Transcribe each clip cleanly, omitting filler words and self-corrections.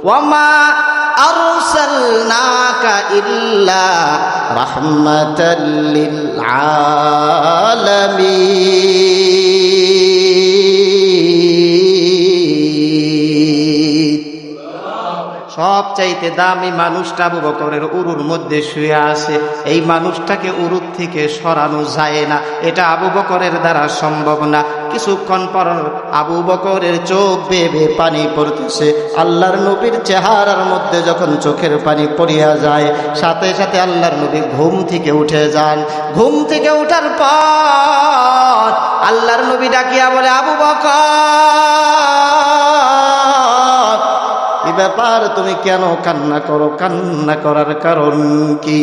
ওয়ামা আরসালনাকা ইল্লা রাহমাতাল লিল আলামিন। সবচাইতে দামি মানুষটা আবু বকরের উরুর মধ্যে শুয়ে আছে। এই মানুষটাকে উরুর থেকে সরানো যায় না, এটা আবু বকরের দ্বারা সম্ভব না। কিছুক্ষণ পর আবু বকরের চোখ বেয়ে বেয়ে পানি পড়তেছে। আল্লাহর নবীর চেহারার মধ্যে যখন চোখের পানি পড়িয়া যায়, সাথে সাথে আল্লাহর নবী ঘুম থেকে উঠে যান। ঘুম থেকে ওঠার পর আল্লাহর নবী ডাকিয়া বলে, আবু বকর, কি ব্যাপার, তুমি কেন কান্না করো? কান্না করার কারণ কি?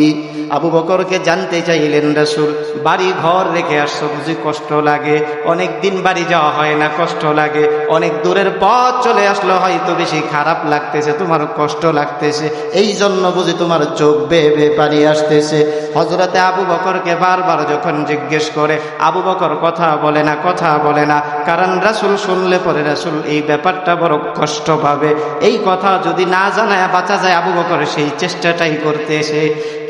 আবু বকরকে জানতে চাইলেন রাসূল। বাড়ি ঘর রেখে আসছো, বুঝি কষ্ট লাগে? অনেক দিন বাড়ি যাওয়া হয় না, কষ্ট লাগে। অনেক দূরের পথ চলে আসলো, হয়তো বেশি খারাপ লাগতেছে, তোমার কষ্ট লাগতেছে, এই জন্য বুঝি তোমার চোখ বেয়ে বেয়ে পানি আসতেছে। হযরতে আবু বকরকে বারবার যখন জিজ্ঞেস করে, আবু বকর কথা বলে না, কথা বলে না। কারণ রাসূল শুনলে পরে রাসূল এই ব্যাপারটা বড় কষ্ট পাবে। এই কথা যদি না জানায় বাঁচা যায়, আবু বকর সেই চেষ্টাটাই করতেছে।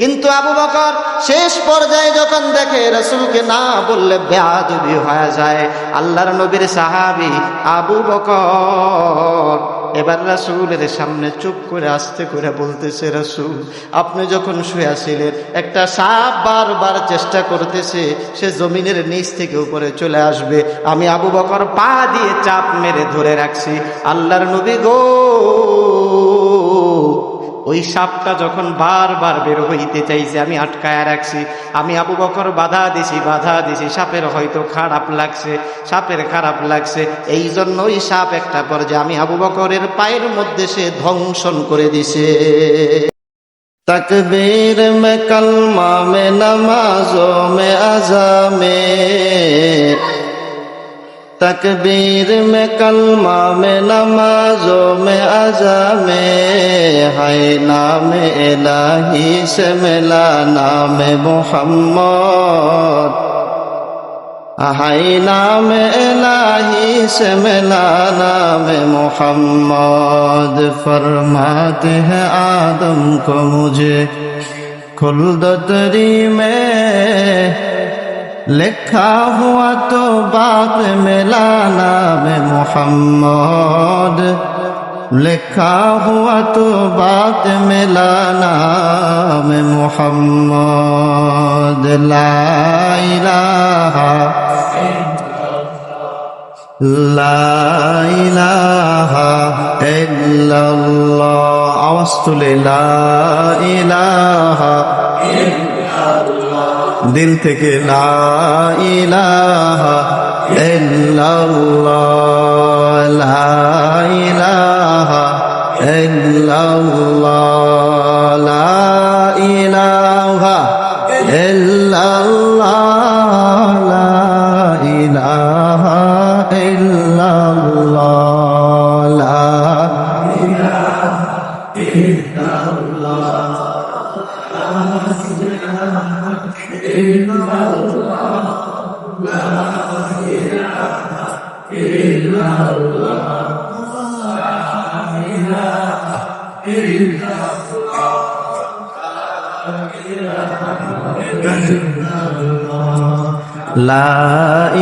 কিন্তু আবু বকর শেষ পর্যায়ে যখন দেখে রাসূলকে না বললে বেয়াদবি হয়ে যায়, আল্লাহর নবীর সাহাবী আবু বকর এবার রাসূলের সামনে চুপ করে আস্তে করে বলতেছে, রাসূল, আপনি যখন শুয়ে আছিলেন, একটা সাপ বারবার চেষ্টা করতেছে সে জমিনের নিচ থেকে উপরে চলে আসবে। আমি আবু বকর পা দিয়ে চাপ মেরে ধরে রাখছি। আল্লাহর নবী গো, ওই সাপটা যখন বারবার বের হইতে চাইছে, আমি আটকায়া রাখছি। আমি আবু বকর বাধা দিছি। সাপের হয়তো খারাপ লাগছে, সাপের খারাপ লাগছে, এই জন্য ওই সাপ একটা পর্যায়ে আমি আবু বকরের পায়ের মধ্যে সে ধ্বংসন করে দিছে। তকবীর মে কলমা মে নমাজো মে আযা মে, तकबीर में कलमा में नमाजों में अज़ा में है नाम इलाही से मिला नाम मोहम्मद, है नाम इलाही से मिला नाम मोहम्मद। फरमाते हैं आदम को मुझे खुल्द दरी में लिखा हुआ तो बात मिला नाम मोहम्मद, लिखा हुआ तो बात मिला नाम मोहम्मद। ला इलाहा इल्लल्लाह, आवाज तुले ला इलाहा दिल থেকে লা ইলাহা ইল্লাল্লাহ, লা ইলাহা ইল্লাল্লাহ, লা ইলাহা ইল্লাল্লাহ, লা ইলাহা ইল্লাল্লাহ, লা ইলাহা ইল্লাল্লাহ। লা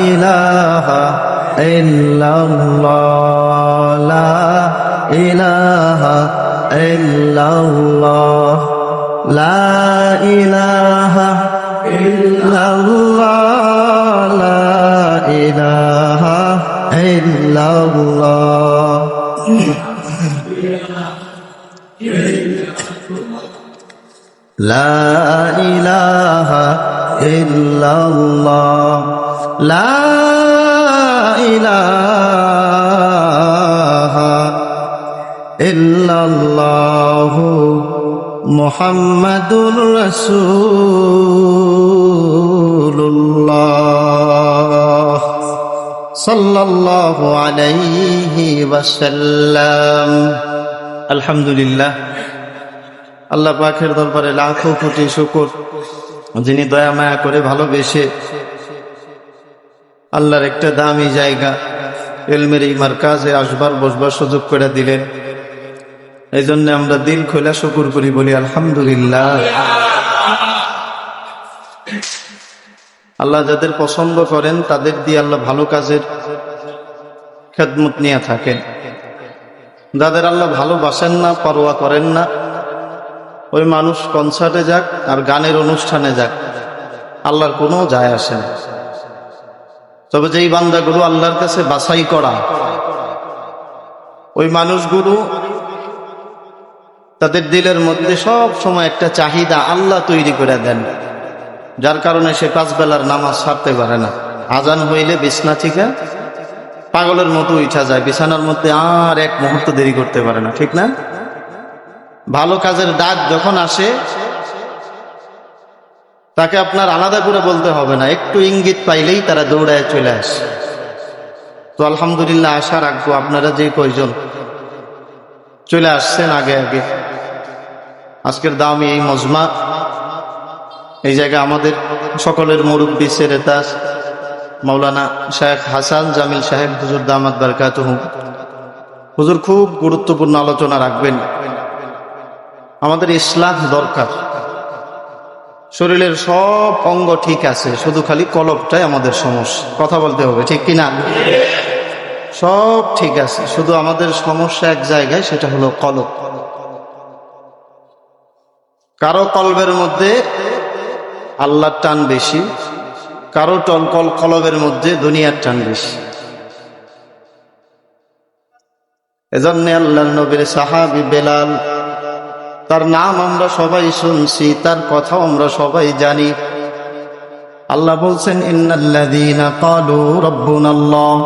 ইলাহা ইল্লাল্লাহ, লা ইলাহা ইল্লাল্লাহ, লা ইলাহা ইল্লাল্লাহ, লা ইলাহা ইল্লাল্লাহ। লা ইলাহা ইল্লাল্লাহ, লা ইলাহা ইল্লাল্লাহ, মুহাম্মাদুর রাসূলুল্লাহ সাল্লাল্লাহু আলাইহি ওয়াসাল্লাম। আলহামদুলিল্লাহ, আল্লাহ পাকের দরবারে লাখো কোটি শুকর, যিনি দয়া মায়া করে ভালোবেসে আল্লাহর একটা দামি জায়গা ইলমের এই মারকাজে আসবার বসবার সুযোগ করে দিলেন। এই জন্য আমরা দিল খোলা শুকর করি, বলি আলহামদুলিল্লাহ। আল্লাহ যাদের পছন্দ করেন তাদের দিয়ে আল্লাহ ভালো কাজের খেদমত নিয়ে থাকেন। যাদের আল্লাহ ভালোবাসেন না, পরোয়া করেন না, ওই মানুষ কনসার্টে যাক আর গানের অনুষ্ঠানে যাক, আল্লাহর কোনো যায় আসে না। তবে যেই বান্দাগুলো আল্লাহর কাছে বাছাই করা, ওই মানুষগুলো তাদের দিলের মধ্যে সব সময় একটা চাহিদা আল্লাহ তৈরি করে দেন, যার কারণে সে 5 বেলার নামাজ ছাড়তে পারে না। আজান হইলে বিছনা থেকে পাগলের মতো উঠা যায়, বিছানার মধ্যে আর এক মুহূর্ত দেরি করতে পারে না, ঠিক না? ভালো কাজের ডাক যখন আসে তাকে আপনার আলাদা করে বলতে হবে না, একটু ইঙ্গিত পাইলেই তারা দৌড়ায় চলে আসে। তো আলহামদুলিল্লাহ, আশা রাখবো আপনারা যে কয়জন চলে আসছেন আগে আগে, আজকের দামি এই মজমা, এই জায়গা আমাদের সকলের মুরব্বী সেরেতাজ মাওলানা শেখ হাসান জামিল সাহেব হুজুর দামাত বারকাতুহু, হুজুর খুব গুরুত্বপূর্ণ আলোচনা রাখবেন। আমাদের ইসলাম দরকার, শরীরের সব অঙ্গ ঠিক আছে, শুধু খালি কলবটাই আমাদের সমস্যা। কথা বলতে হবে, ঠিক কিনা? সব ঠিক আছে, শুধু আমাদের সমস্যা এক জায়গায়, সেটা হলো কলব। কারো কলবের মধ্যে আল্লাহর টান বেশি, কারো কলবের মধ্যে দুনিয়ার টান বেশি। এজন্য আল্লাহর নবীর সাহাবী বেলাল, তার নাম আমরা সবাই শুনছি, তার কথাও আমরা সবাই জানি। আল্লাহ বলছেন, ইন্নাল্লাযীনা ক্বালু রাব্বুনাল্লাহ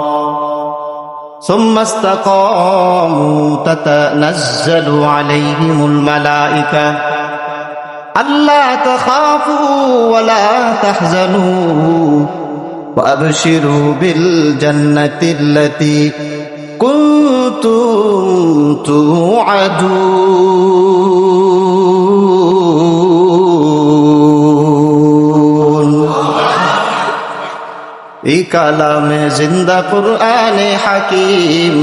সুম্মা ইসতাকামু তাতানাজ্জালু আলাইহিমুল মালায়েকা আল্লা তাখাফু ওয়া লা তাহজানু ওয়া আবশিরু বিল জান্নাতিল্লাতী কুনতুম তুআদুন। এই কালামে জিন্দা কুরআনে হাকিম,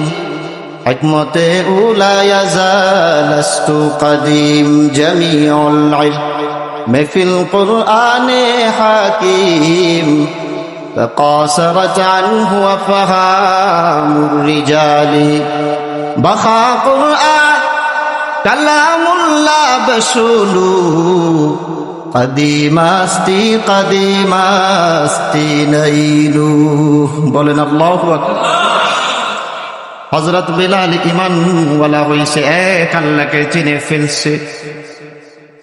হিকমতে উলা ইয়াজালাস্তু কদিম, জামিউল ইলম ফিল কুরআনে হাকিম, فقاصرت عنه وفهام الرجال بخا قرآن كلام الله بشولو قديم استي نيلو বলেন আল্লাহু আকবার। হযরত বিলাল ঈমান ওয়ালা হইছে, এক আল্লাহকে চিনে ফেলছে।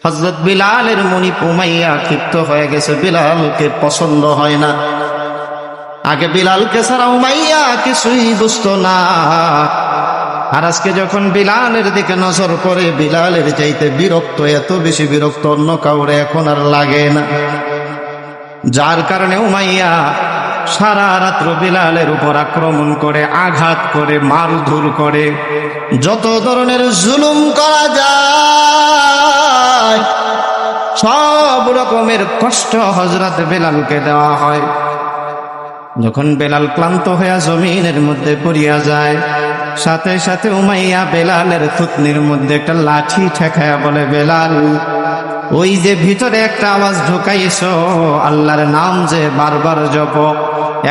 হযরত বিলালের মনি উমাইয়া ক্ষিপ্ত হয়ে গেছে, বিলালকে পছন্দ হয় না। আগে বিলালকে ছাড়া উমাইয়া কিছুই বুঝতো না, আর আজকে যখন বিলালের দিকে নজর করে, বিলালের চাইতে বিরক্ত, এত বেশি বিরক্ত অন্য কাউরে এখন আর লাগে না। যার কারণে উমাইয়া সারা রাত্র বিলালের উপর আক্রমণ করে, আঘাত করে, মারধর করে, যত ধরনের জুলুম করা যায় সব রকমের কষ্ট হযরত বিলালকে দেওয়া হয়। যখন বেলাল ক্লান্ত হইয়া জমিনের মধ্যে পড়িয়া যায়, সাথে সাথে উমাইয়া বেলালের থুতনির মধ্যে একটা লাঠি ঠেকায়া বলে, বেলাল, ওই যে ভিতরে একটা আওয়াজ ঢুকাইছো, আল্লাহর নাম যে বারবার জপ,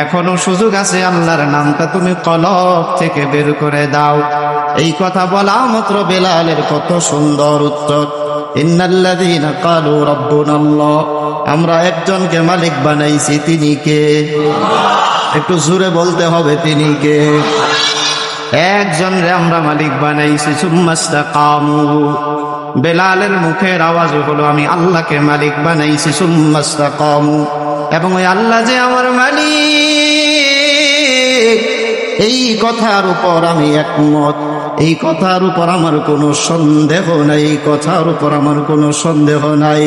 এখনো সুযোগ আছে, আল্লাহর নামটা তুমি কলব থেকে বের করে দাও। এই কথা বলা মাত্র বেলালের কত সুন্দর উত্তর, ইন্নাল্লাযীনা ক্বালু রাব্বুনাল্লাহ, আমরা একজনকে মালিক বানাইছি, তিনি কে? একটু জোরে বলতে হবে, তিনি কে? একজন রে আমরা মালিক বানাইছি। সুম্মা ইসতাকামু, বেলালের মুখের আওয়াজ হলো, আমি আল্লাহকে মালিক বানাইছি। সুম্মা ইসতাকামু, এবং ওই আল্লাহ যে আমার মালিক, এই কথার উপর আমি একমত, এই কথার উপর আমার কোনো সন্দেহ নাই, এই কথার উপর আমার কোনো সন্দেহ নাই।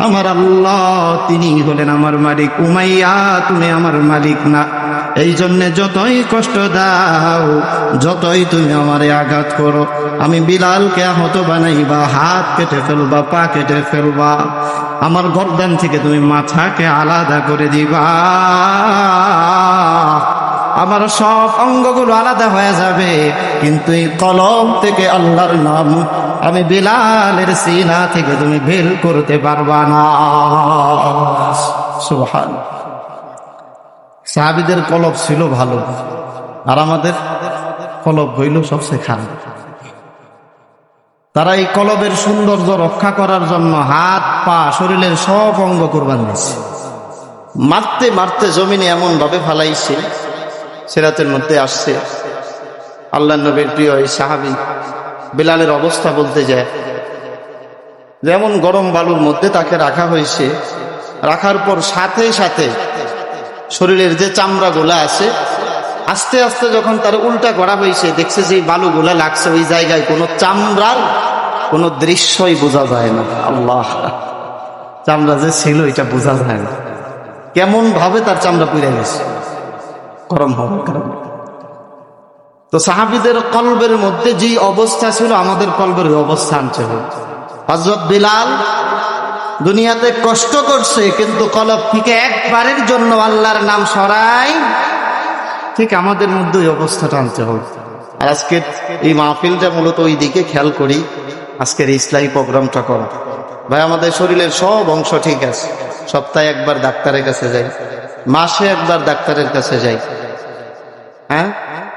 আমার আল্লাহ তিনি হলেন আমার মালিক। উমাইয়া, তুমি আমার মালিক না। এই জন্যে যতই কষ্ট দাও, যতই তুমি আমারে আঘাত করো, আমি বিলালকে আহত বানাইবা, হাত কেটে ফেলবা, পা কেটে ফেলবা, আমার গর্দান থেকে তুমি মাথাকে আলাদা করে দিবা, আমার সব অঙ্গগুলো আলাদা হয়ে যাবে, কিন্তু এই কলম থেকে আল্লাহর নাম আমি বিলালের সিনা থেকে তুমি বের করতে পারবা না। সুবহান। সাহাবীদের কলব ছিল ভালো, আর আমাদের কলব হইল সবচেয়ে খারাপ। তারা এই কলবের সৌন্দর্য রক্ষা করার জন্য হাত পা শরীরের সব অঙ্গ কুরবান দিচ্ছে। মারতে মারতে জমিনে এমন ভাবে ফালাইছে, সিরাতের মধ্যে আসছে আল্লাহর নবীর প্রিয় এই সাহাবী বিলালের অবস্থা বলতে যায়, যেমন গরম বালুর মধ্যে তাকে রাখা হয়েছে, রাখার পর সাথে সাথে শরীরের যে চামড়াগুলা আছে আস্তে আস্তে যখন তার উল্টা করা হয়েছে, দেখছে যে বালুগুলা লাগছে ওই জায়গায় কোনো চামড়ার কোনো দৃশ্যই বোঝা যায় না। আল্লাহ, চামড়া যে ছিল এটা বোঝা যায় না, কেমন ভাবে তার চামড়া পুড়ে গেছে গরম হওয়ার কারণে। তো সাহাবীদের কলবের মধ্যে যে অবস্থা ছিল, আমাদের কলবের অবস্থান ছিল। হযরত বিলাল দুনিয়াতে কষ্ট করছে, কিন্তু কলব থেকে একবারের জন্য আল্লাহর নাম সরাই, ঠিক আমাদের মধ্যে ওই অবস্থাটা আনতে হবে। আর আজকের এই মাহফিলটা মূলত ওই দিকে খেয়াল করি, আজকের ইসলামী প্রোগ্রামটা করা। ভাই, আমাদের শরীরের সব অংশ ঠিক আছে, সপ্তাহে একবার ডাক্তারের কাছে যাই, মাসে একবার ডাক্তারের কাছে যাই। হ্যাঁ,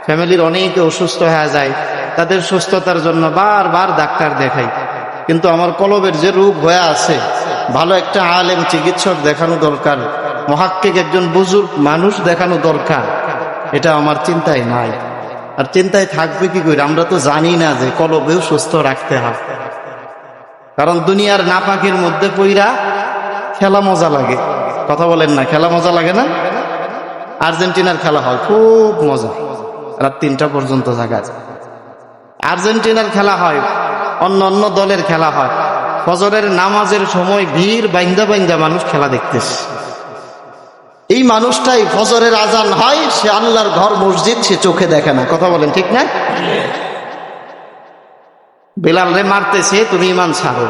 ফ্যামিলির অনেকে অসুস্থ হয়ে যায়, তাদের সুস্থতার জন্য বারবার ডাক্তার দেখাই, কিন্তু আমার কলবের যে রোগ হয়ে আছে, ভালো একটা আলেম চিকিৎসক দেখানো দরকার, মুহাক্কিক একজন বুজুর্গ মানুষ দেখানো দরকার। এটা আমার চিন্তায় নাই। আর চিন্তায় থাকবে কি করে? আমরা তো জানি না যে কলবেও সুস্থ রাখতে হয়। কারণ দুনিয়ার নাপাকের মধ্যে পইরা খেলা মজা লাগে। কথা বলেন না, খেলা মজা লাগে না? আর্জেন্টিনার খেলা হয়, খুব মজা, রাত 3টা পর্যন্ত থাকা যায়। আর্জেন্টিনার খেলা হয়, অন্য অন্য দলের খেলা হয়, ফজরের নামাজের সময় ভিড় বাইন্দা বাইন্দা মানুষ খেলা দেখতেছে। এই মানুষটাই ফজরের আজান হয়, সে আল্লাহর ঘর মসজিদ সে চোখে দেখে না। কথা বলেন ঠিক না? বিলাল রে মারতেছে, তুমি ঈমান ছাড়ো,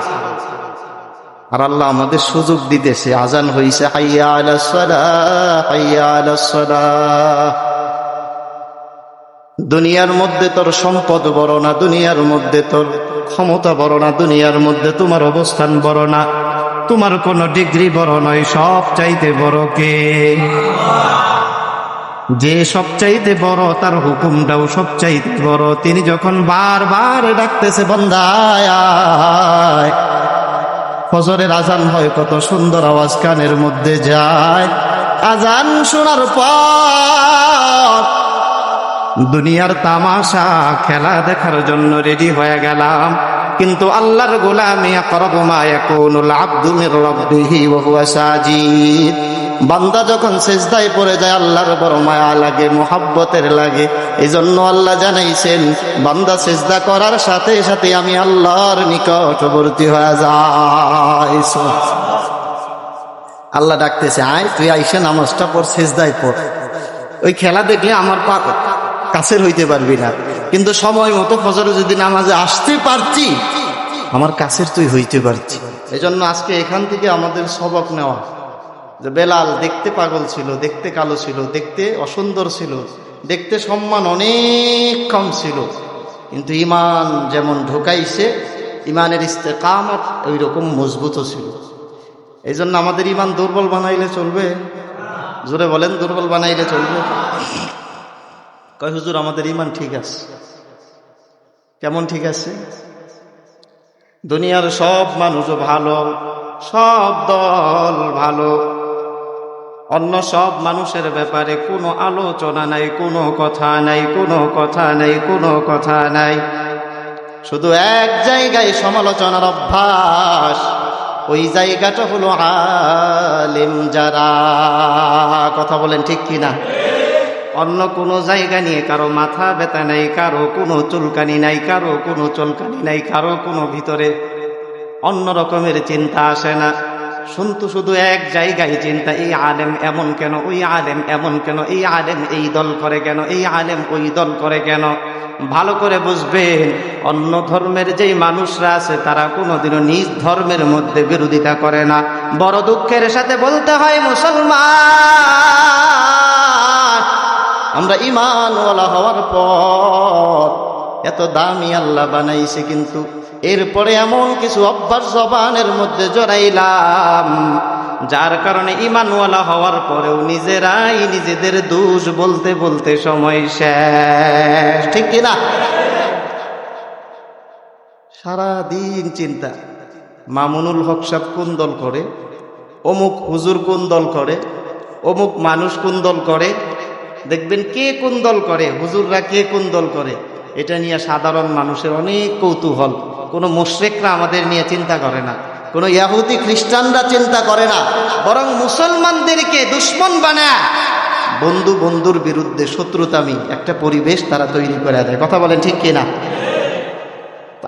আর আল্লাহ আমাদের সুযোগ দিতেছে। আজান হইছে, হাইয়া আলাস সালাহ, হাইয়া আলাস সালাহ। দুনিয়ার মধ্যে তোর সম্পদ বড় না, দুনিয়ার মধ্যে তোর ক্ষমতা বড় না, দুনিয়ার মধ্যে তোমার অবস্থান বড় না, তোমার কোন ডিগ্রি বড় নয়, সব চাইতে বড় কে? যে সব চাইতে বড়, তার হুকুমটাও সব চাইতে বড়। তিনি যখন বারবার ডাকতেছে, বান্দা আয়, ফজরের আজান হয়, কত সুন্দর আওয়াজ কানের মধ্যে যায়। আজান শোনার পর দুনিয়ার তামাশা খেলা দেখার জন্য রেডি হয়ে গেলাম, কিন্তু আল্লাহর গোলামি আকরাবু মা ইয়াকুনুল আবদু মির রাব্বিহি ওয়া হুয়া সাজিদ। বান্দা যখন সিজদায় পড়ে যায়, আল্লাহর বড় মায়া লাগে, মুহাব্বতের লাগে। এজন্য আল্লাহ জানাইছেন, বান্দা সিজদা করার সাথে সাথে আমি আল্লাহর নিকটবর্তী হয়ে যাই। আল্লাহ ডাকতেছে, আয় তুই আইসা নামাজটা পড়, সিজদায় পড়। ওই খেলা দেখলে আমার কাছের হইতে পারবি না, কিন্তু সময় মতো ফজরে যদি নামাজে আসতে পারছি, আমার কাছের তুই হইতে পারছি। এই জন্য আজকে এখান থেকে আমাদের সবক নেওয়া, যে বেলাল দেখতে পাগল ছিল, দেখতে কালো ছিল, দেখতে অসুন্দর ছিল, দেখতে সম্মান অনেক কম ছিল, কিন্তু ইমান যেমন ঢুকাইছে, ইমানের ইস্তেকামত ওই রকম মজবুত ছিল। এই জন্য আমাদের ইমান দুর্বল বানাইলে চলবে? জোরে বলেন, দুর্বল বানাইলে চলবে? কয় হুজুর আমাদের ইমান ঠিক আছে। কেমন ঠিক আছে? দুনিয়ার সব মানুষ ভালো, সব দল ভালো, অন্য সব মানুষের ব্যাপারে কোনো আলোচনা নাই, কোনো কথা নাই, কোনো কথা নাই, কোনো কথা নাই। শুধু এক জায়গায় সমালোচনার অভ্যাস, ওই জায়গাটা হলো আলেম যারা। কথা বলেন ঠিক কিনা? অন্য কোনো জায়গা নিয়ে কারো মাথা ব্যথা নাই, কারো কোনো চুলকানি নাই, কারো কোনো চুলকানি নাই, কারো কোনো ভিতরে অন্য রকমের চিন্তা আসে না। শুধু এক জায়গায় চিন্তা, এই আলেম এমন কেন, ওই আলেম এমন কেন, এই আলেম এই দল করে কেন, এই আলেম ওই দল করে কেন। ভালো করে বুঝবেন, অন্য ধর্মের যেই মানুষরা আছে তারা কোনোদিনও নিজ ধর্মের মধ্যে বিরোধিতা করে না। বড় দুঃখের সাথে বলতে হয়, মুসলমান আমরা ঈমানওয়ালা হওয়ার পর এত দামি আল্লাহ বানাইছে, কিন্তু এরপরে এমন কিছু অভ্যাস জবানের মধ্যে জড়াইলাম যার কারণে ঈমানওয়ালা হওয়ার পরেও নিজেরাই নিজেদের দোষ বলতে বলতে সময় শেষ। ঠিক কিনা? সারাদিন চিন্তা, মামুনুল হক সাহেব কোন দল করে, অমুক হুজুর কোন দল করে, অমুক মানুষ কোন দল করে, দেখবেন কে কোন দল করে, হুজুররা কে কোন দল করে, এটা নিয়ে সাধারণ মানুষের অনেক কৌতূহল। কোনো মুশরিকরা আমাদের নিয়ে চিন্তা করে না, কোনো ইহুদি খ্রিস্টানরা চিন্তা করে না, বরং মুসলমানদেরকে দুশ্মন বানায় বন্ধু বন্ধুর বিরুদ্ধে শত্রুতামি একটা পরিবেশ তারা তৈরি করে দেয়। কথা বলেন ঠিক কিনা?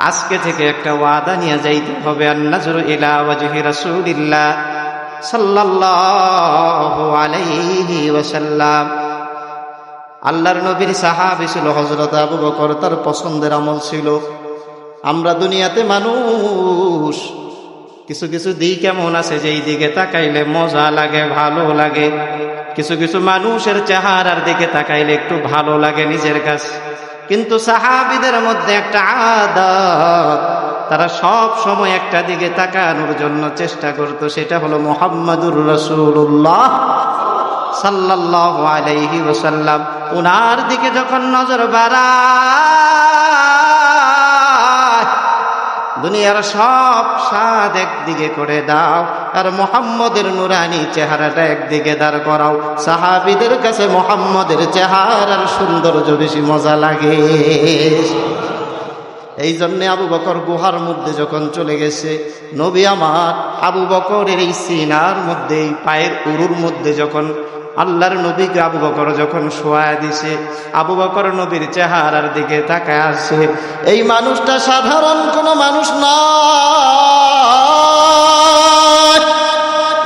আজকে থেকে একটা ওয়াদা নিয়ে যাইতে হবে, আন-নাজরু ইলা ওয়াজহি রাসূলিল্লাহ সাল্লাল্লাহু আলাইহি ওয়াসাল্লাম। আল্লাহর নবীর সাহাবী ছিল হযরত আবু বকর, তার পছন্দের আমল ছিল। আমরা দুনিয়াতে মানুষ, কিছু কিছু দিক এমন আছে যেই দিকে তাকাইলে মজা লাগে, ভালো লাগে। কিছু কিছু মানুষের চেহারার দিকে তাকাইলে একটু ভালো লাগে নিজের কাছে। কিন্তু সাহাবীদের মধ্যে একটা আদত, তারা সব সময় একটা দিকে তাকানোর জন্য চেষ্টা করত, সেটা হলো মুহাম্মাদুর রাসূলুল্লাহ সাল্লাল্লাহু আলাইহি ওয়াসাল্লাম। ওনার দিকে যখন নজর বাড়ায়, দুনিয়ার সব স্বাদ একদিকে করে দাও আর মুহাম্মদের নুরানি চেহারাটা একদিকে দাঁড় করাও। সাহাবীদের কাছে মুহাম্মদের চেহারার সৌন্দর্য বেশি মজা লাগে। এই জন্য আবু বকর গুহার মধ্যে যখন চলে গেছে, নবী আমার আবু বকরের এই সিনার মধ্যে, এই পায়ের উরুর মধ্যে যখন আল্লাহর নবীকে আবু বকর যখন শোয়া দিছে, আবু বকর নবীর চেহারার দিকে তাকায় আসে। এই মানুষটা সাধারণ কোনো মানুষ নয়।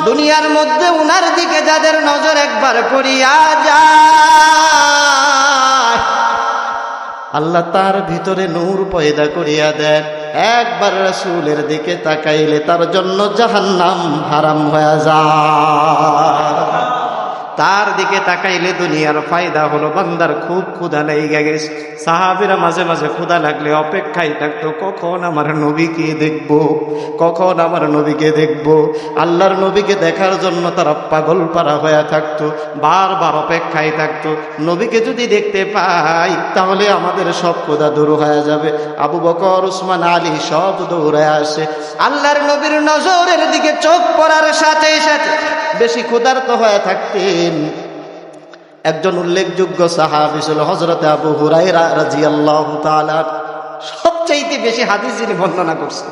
দুনিয়ার মধ্যে উনার দিকে যাদের নজর একবার পড়িয়া যায়, আল্লাহ তার ভিতরে নূর পয়দা করিয়া দেন। একবার রাসূলের দিকে তাকাইলে তার জন্য জাহান্নাম হারাম হয়ে যায়। তার দিকে তাকাইলে দুনিয়ার ফায়দা হলো, বান্দার খুব ক্ষুধা লেগে গেছে। সাহাবীরা মাঝে মাঝে ক্ষুধা লাগলে অপেক্ষায় থাকতো, কখন আমার নবীকে দেখব, কখন আমার নবীকে দেখব। আল্লাহর নবীকে দেখার জন্য তারা পাগল পারা হয়ে থাকতো, বারবার অপেক্ষায় থাকতো। নবীকে যদি দেখতে পাই তাহলে আমাদের সব ক্ষুধা দূর হয়ে যাবে। আবু বকর, উসমান, আলী সব দৌড়ে আসে। আল্লাহর নবীর নজরের দিকে চোখ পড়ার সাথে সাথে বেশি ক্ষুধার্ত হয়ে থাকতেন। একজন উল্লেখযোগ্য সাহাবী ছিল হযরত আবু হুরায়রা রাদিয়াল্লাহু তাআলা। সবচাইতে বেশি হাদিস যিনি বর্ণনা করছেন,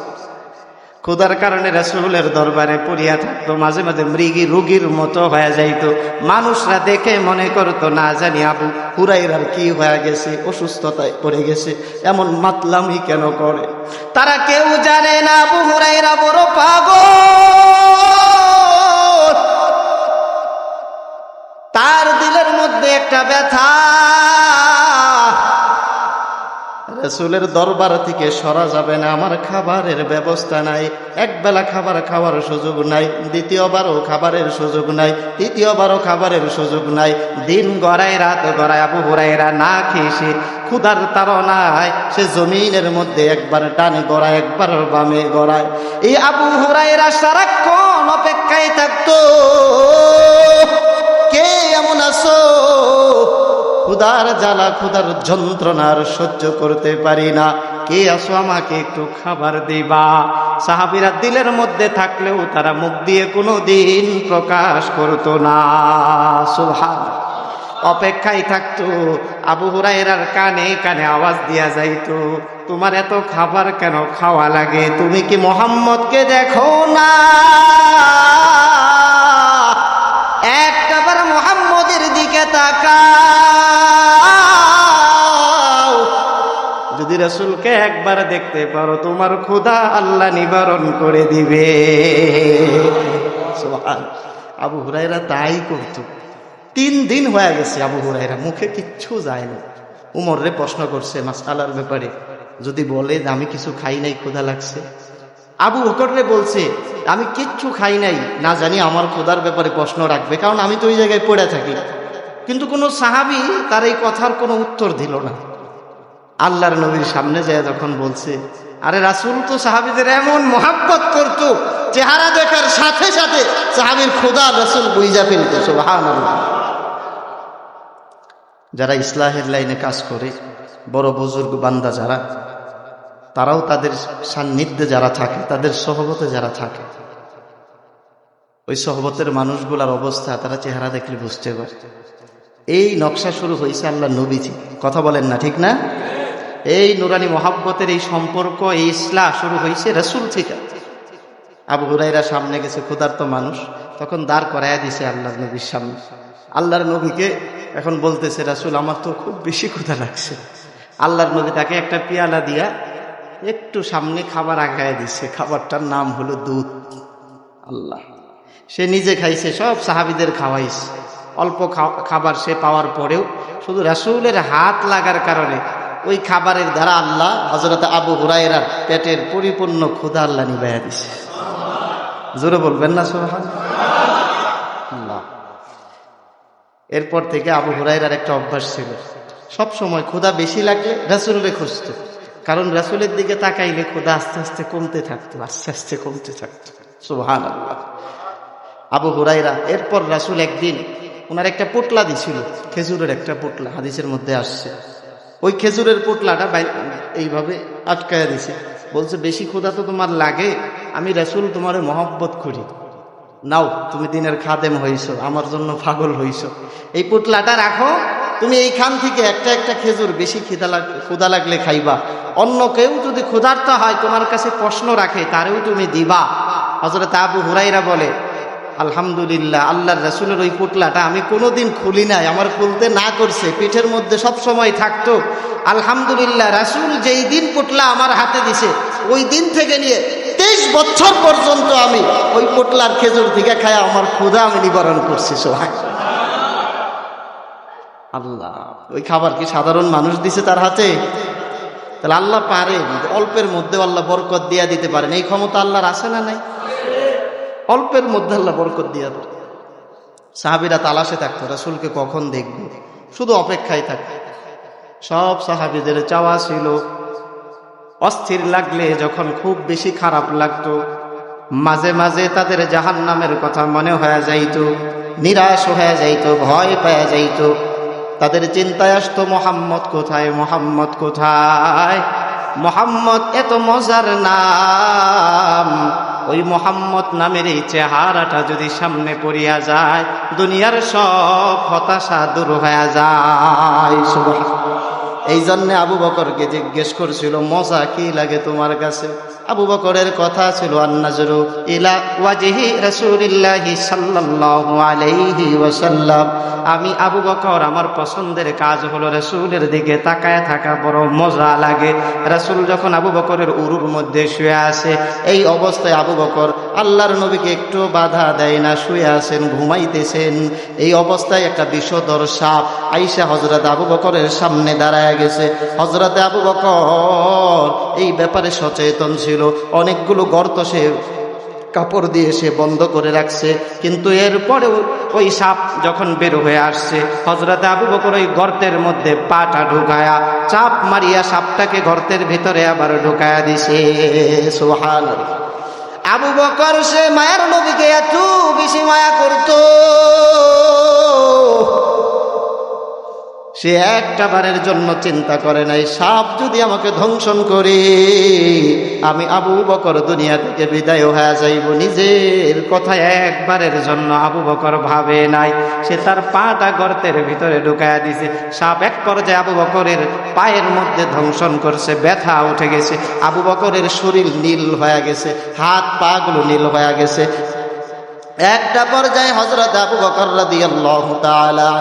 ক্ষুধার কারণে রাসূলের দরবারে পড়িয়া থাকতো, মাঝে মাঝে মৃগী রোগীর মতো হয়ে যাইত। মানুষরা দেখে মনে করতো না জানি আবু হুরায়রার কি হয়ে গেছে, অসুস্থতায় পড়ে গেছে, এমন মাতলামি কেন করে। তারা কেউ জানে না আবু হুরায়রা বড় পাগল। তার দিলের মধ্যে একটা ব্যথা, রাসূলের দরবার থেকে সরা যাবে না। আমার খাবারের ব্যবস্থা নাই, একবেলা খাবার খাওয়ার সুযোগ নাই, দ্বিতীয়বারও খাবারের সুযোগ নাই, তৃতীয়বারও খাবারের সুযোগ নাই। দিন গড়ায় রাত গড়ায় আবু হুরায়রা না খেয়ে সে ক্ষুধার তাড়নায় সে জমিনের মধ্যে একবার ডানে গড়ায়, একবার বামে গড়ায়। এই আবু হুরায়রা সারাক্ষণ অপেক্ষায় থাকতো, কে এমন আছো, ক্ষুধার জ্বালা ক্ষুধার যন্ত্রণার সহ্য করতে পারি না, কে আসো আমাকে একটু খাবার দিবা। সাহাবীরা দিলের মধ্যে থাকলেও তারা মুখ দিয়ে কোনো দিন প্রকাশ করতো না। সুবহানাল্লাহ। অপেক্ষায় থাকতো। আবু হুরায়রার কানে কানে আওয়াজ দিয়া যাইতো, তোমার এত খাবার কেন খাওয়া লাগে, তুমি কি মুহাম্মদকে দেখো না? একটাবার মুহাম্মদের দিকে তাকাও, যদি রাসূলকে একবার দেখতে পারো তোমার ক্ষুধা আল্লাহ নিবারণ করে দিবে। সুবহানাল্লাহ। আবু হুরায়রা তাই করত। 3 দিন হয়ে গেছে আবু হুরায়রা মুখে কিচ্ছু যায়নি। উমরে প্রশ্ন করছে মাসআলার ব্যাপারে, যদি বলে যে আমি কিছু খাই নাই, ক্ষুধা লাগছে। আবু বকররে বলছে আমি কিচ্ছু খাই নাই, না জানি আমার ক্ষুধার ব্যাপারে প্রশ্ন রাখবে, কারণ আমি তো ওই জায়গায় পড়ে থাকি। কিন্তু কোনো সাহাবী তার এই কথার কোনো উত্তর দিল না। আল্লাহর নবীর সামনে যায় যখন বলছে, আরে রাসূল তো সাহাবীদের এমন মহাব্বত করত, চেহারা দেখার সাথে সাথে সাহাবীর খোদা রাসূল বুঝা ফেলত। সুবহানাল্লাহ। যারা ইসলাহের লাইনে কাজ করে, বড় বুজুর্গ বান্দা যারা, তারাও তাদের সান্নিধ্যে যারা থাকে, তাদের সহবতে যারা থাকে, ওই সহবতের মানুষগুলার অবস্থা তারা চেহারা দেখলে বুঝতে পারে। এই নকশা শুরু হয়েছে আল্লাহ নবীজি, কথা বলেন না ঠিক না? এই নুরানি মহাব্বতের এই সম্পর্ক, এই ইসলাহ শুরু হয়েছে রাসূল থেকে। আবু হুরায়রা সামনে গেছে, ক্ষুধার্ত মানুষ, তখন দাঁড় করাইয়া দিছে আল্লাহর নবীর সামনে। আল্লাহর নবীকে এখন বলতেছে, রাসূল আমার তো খুব বেশি ক্ষুধা লাগছে। আল্লাহর নবী তাকে একটা পেয়ালা দিয়া একটু সামনে খাবার আগায় দিছে, খাবারটার নাম হলো দুধ। আল্লাহ, সে নিজে খাইছে, সব সাহাবীদের খাওয়াইছে। অল্প খাবার সে পাওয়ার পরেও শুধু রাসূলের হাত লাগার কারণে ওই খাবারের দ্বারা আল্লাহ হযরত আবু হুরায়রার পেটের পরিপূর্ণ ক্ষুধা আল্লাহ নিবাইয়া দিছে। জোরে বলবেন না সুবহানাল্লাহ। এরপর থেকে আবু হুরায়রার একটা অভ্যাস ছিল, সব সময় ক্ষুধা বেশি লাগলে রাসূলকে খুঁজতো, কারণ রাসূলের দিকে তাকাইলে ক্ষুধা আস্তে আস্তে কমতে থাকতো, আস্তে আস্তে কমতে থাকতো। সুবহানাল্লাহ। আবু হুরায়রা, এরপর রাসূল একদিন ওনার একটা পোটলা দিছিল, খেজুরের একটা পোটলা, হাদিসের মধ্যে আসছে। ওই খেজুরের পোটলাটা এইভাবে আটকায়া দিছে, বলছে বেশি ক্ষুধা তো তোমার লাগে, আমি রাসূল তোমার মহব্বত করি, নাও তুমি দিনের খাদেম হইছো, আমার জন্য পাগল হইছো, এই পোটলাটা রাখো, তুমি এইখান থেকে একটা একটা খেজুর বেশি ক্ষুধা লাগলে খাইবা, অন্য কেউ যদি ক্ষুধার্ত হয় তোমার কাছে প্রশ্ন রাখে তারেও তুমি দিবা। হযরত আবু হুরায়রা বলে, আলহামদুলিল্লাহ, আল্লাহর রাসূলের ওই পোটলাটা আমি কোনোদিন খুলি নাই, আমার খুলতে না করছে, পিঠের মধ্যে সব সময় থাকতো। আলহামদুলিল্লাহ, রাসূল যেই দিন পোটলা আমার হাতে দিছে ওই দিন থেকে নিয়ে 23 বছর পর্যন্ত আমি ওই পোটলার খেজুর থেকে খায়া আমার ক্ষুধা আমি নিবারণ করছি। আল্লাহ, ওই খাবার কি সাধারণ মানুষ দিছে তার হাতে? তাহলে আল্লাহ পারেন, অল্পের মধ্যে আল্লাহ বরকত দিয়া দিতে পারেন। এই ক্ষমতা আল্লাহর আছে না নাই? অল্পের মধ্যে আল্লাহ বরকত দিয়া দেন। সাহাবীরা তালাশে থাকতো রাসূলকে কখন দেখবে, শুধু অপেক্ষায় থাকতো। সব সাহাবীদের চাওয়া ছিল, অস্থির লাগলে, যখন খুব বেশি খারাপ লাগতো, মাঝে মাঝে তাদের জাহান্নামের কথা মনে হয়ে যাইতো, নিরাশ হয়ে যাইতো, ভয় পেয়ে যাইতো, তাদের চিন্তায় আসতো মুহাম্মদ কোথায়, মুহাম্মদ কোথায়, মুহাম্মদ এত মজার নাম, ওই মুহাম্মদ নামের এই চেহারাটা যদি সামনে পড়িয়া যায় দুনিয়ার সব হতাশা দূর হয়ে যায়। এই জন্যে আবু বকরকে জিজ্ঞেস করছিল, মজা কি লাগে তোমার কাছে? আবু বকরের কথা ছিল, আন-নাজরু ইলা ওয়াজহি রাসূলিল্লাহি সাল্লাল্লাহু আলাইহি ওয়াসাল্লাম, আমি আবু বকর, আমার পছন্দের কাজ হলো রাসূলের দিকে তাকায় থাকা, বড় মজা লাগে। রাসূল যখন আবু বকরের উরুর মধ্যে শুয়ে আছে, এই অবস্থায় আবু বকর আল্লাহর নবীকে একটু বাধা দেয় না, শুয়ে আছেন, ঘুমাইতেছেন। এই অবস্থায় একটা বিষধর সাপ আইসা হযরত আবু বকরের সামনে দাঁড়ায় গেছে। হযরত আবু বকর এই ব্যাপারে সচেতন ছিল, অনেকগুলো গর্ত সে কাপড় দিয়ে সে বন্ধ করে রাখছে, কিন্তু এরপরেও ওই সাপ যখন বের হয়ে আসছে, হযরত আবু বকর ওই গর্তের মধ্যে পাটা ঢুকায়া চাপ মারিয়া সাপটাকে গর্তের ভিতরে আবার ঢুকায়া দিছে। সুবহানাল্লাহ। আবু বকর সে মায়ের নবীকে এত বেশি মায়া করত, সে একটা বারের জন্য চিন্তা করে নাই, সাপ যদি আমাকে ধ্বংসন করে আমি আবু বকর দুনিয়া থেকে বিদায় হয়ে যাইব। নিজের কথা একবারের জন্য আবু বকর ভাবে নাই, সে তার পাটা গর্তের ভিতরে ঢুকায়া দিছে। সাপ এক পর্যায়ে আবু বকরের পায়ের মধ্যে ধ্বংসন করছে, ব্যথা উঠে গেছে, আবু বকরের শরীর নীল হয়ে গেছে, হাত পা গুলো নীল হয়ে গেছে। একটা পর্যায়ে হযরত আবু বকর রাদিয়াল্লাহু তাআলা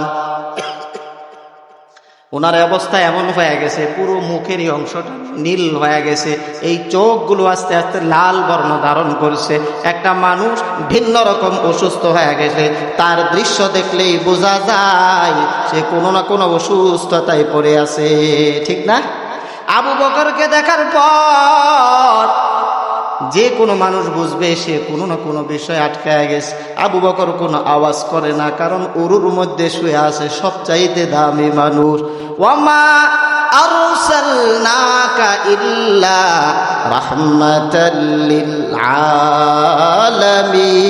ওনার অবস্থা এমন হয়ে গেছে, পুরো মুখেরই অংশটা নীল হয়ে গেছে, এই চোখগুলো আস্তে আস্তে লাল বর্ণ ধারণ করছে। একটা মানুষ ভিন্ন রকম অসুস্থ হয়ে গেছে, তার দৃশ্য দেখলেই বোঝা যায় সে কোনো না কোনো অসুস্থতায় পড়ে আছে, ঠিক না? আবু বকরকে দেখার পর যে কোনো মানুষ বুঝবে সে কোনো না কোনো বিষয় আটকায় গেছে। আবু বকর কোনো আওয়াজ করে না, কারণ উরুর মধ্যে শুয়ে আছে সবচাইতে দামি মানুষ। ওয়ামা আরসালনাকা ইল্লা রাহমাতাল লিল আলামিন।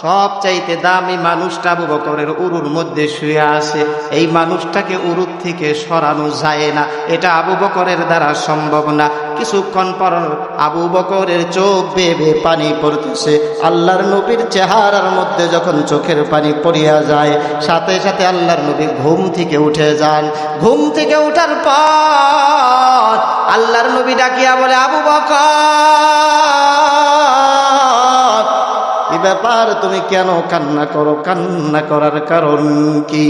সবচাইতে দামি মানুষটা আবু বকরের উরুর মধ্যে শুয়ে আছে। এই মানুষটাকে উরুর থেকে সরানো যায় না, এটা আবু বকরের দ্বারা সম্ভব না। কিছুক্ষণ পর আবু বকরের চোখ বেয়ে বেয়ে পানি পড়তেছে। আল্লাহর নবীর চেহারার মধ্যে যখন চোখের পানি পড়িয়া যায়, সাথে সাথে আল্লাহর নবী ঘুম থেকে উঠে যান। ঘুম থেকে উঠার পর আল্লাহর নবী ডাকিয়া বলে, আবু বকর, এই ব্যাপার তুমি কেন কান্না করো? কান্না করার কারণ কি?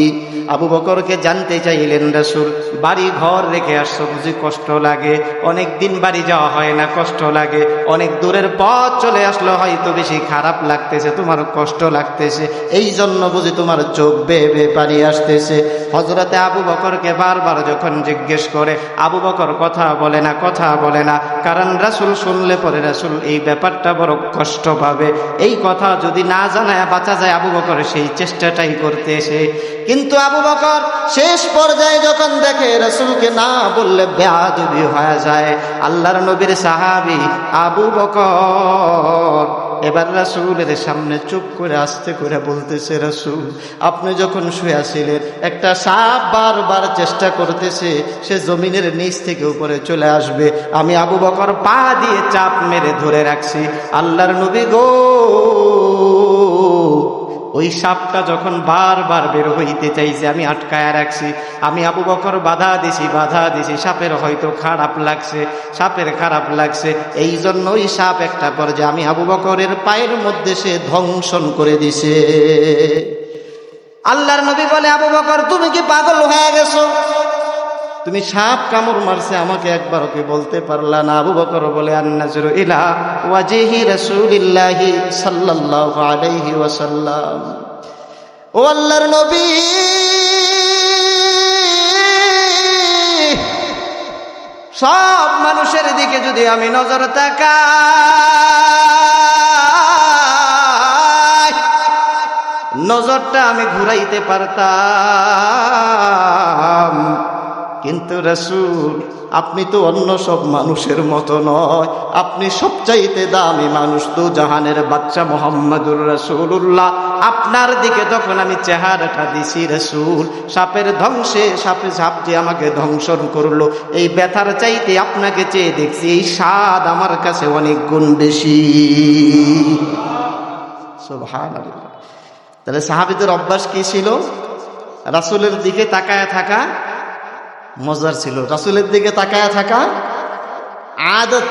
আবু বকরকে জানতে চাইলেন রাসূল। বাড়ি ঘর রেখে আসছো, বুঝি কষ্ট লাগে? অনেক দিন বাড়ি যাওয়া হয় না, কষ্ট লাগে। অনেক দূরের পথ চলে আসলো, হয়তো বেশি খারাপ লাগতেছে, তোমার কষ্ট লাগতেছে, এই জন্য বুঝি তোমার চোখ বেয়ে বেয়ে পানি আসতেছে। হযরতে আবু বকরকে বারবার যখন জিজ্ঞেস করে, আবু বকর কথা বলে না, কথা বলে না। কারণ রাসূল শুনলে পরে রাসূল এই ব্যাপারটা বড় কষ্ট পাবে। এই কথা যদি না জানায় বাঁচা যায়, আবু বকর সেই চেষ্টাটাই করতেছে। কিন্তু আবু বকর শেষ পর্যায়ে যখন দেখে রাসূলকে না বললে বেয়াদবি হয়ে যায়, আল্লাহর নবীর সাহাবী আবু বকর এবার রাসূলের সামনে চুপ করে আস্তে করে বলতেছে, রাসূল, আপনি যখন শুয়ে ছিলেন একটা সাপ বারবার চেষ্টা করতেছে সে জমিনের নিচ থেকে উপরে চলে আসবে। আমি আবু বকর পা দিয়ে চাপ মেরে ধরে রাখছি। আল্লাহর নবী গো, ওই সাপটা যখন বারবার বের হইতে চাইছে আমি আটকায়া রাখছি। আমি আবু বকর বাধা দিছি। সাপের হয়তো খারাপ লাগছে, সাপের খারাপ লাগছে, এই জন্য ওই সাপ একটা পর্যায়ে আমি আবু বকরের পায়ের মধ্যে সে ধ্বংসন করে দিছে। আল্লাহর নবী বলে, আবু বকর তুমি কি পাগল হয়ে গেছো? তুমি সাপ কামড় মারছে আমাকে একবারও কি বলতে পারলা না? আবু বকর বলে, আন-নাজরু ইলা ওয়াজহি রাসূলিল্লাহি সাল্লাল্লাহু আলাইহি ওয়াসাল্লাম। ও আল্লাহর নবী, সব মানুষের দিকে যদি আমি নজর তাকাই, নজরটা আমি ঘুরাইতে পারতাম, কিন্তু রাসূল আপনি তো অন্য সব মানুষের মতো নয়, আপনি সবচাইতে দামি মানুষ, তো জাহানের বাচ্চা মুহাম্মদুর রাসূলুল্লাহ। আপনার দিকে যখন আমি চেহারাটা দিছি রাসূল, সাপের ধ্বংসে সাপে সাপ যে আমাকে ধ্বংসন করলো, এই ব্যথার চাইতে আপনাকে চেয়ে দেখছি, এই স্বাদ আমার কাছে অনেক গুণ বেশি। সুবহানাল্লাহ। তাহলে সাহাবীদের অভ্যাস কি ছিল? রাসূলের দিকে তাকায় থাকা মজার ছিল, রাসূলের দিকে তাকায় থাকা আদত,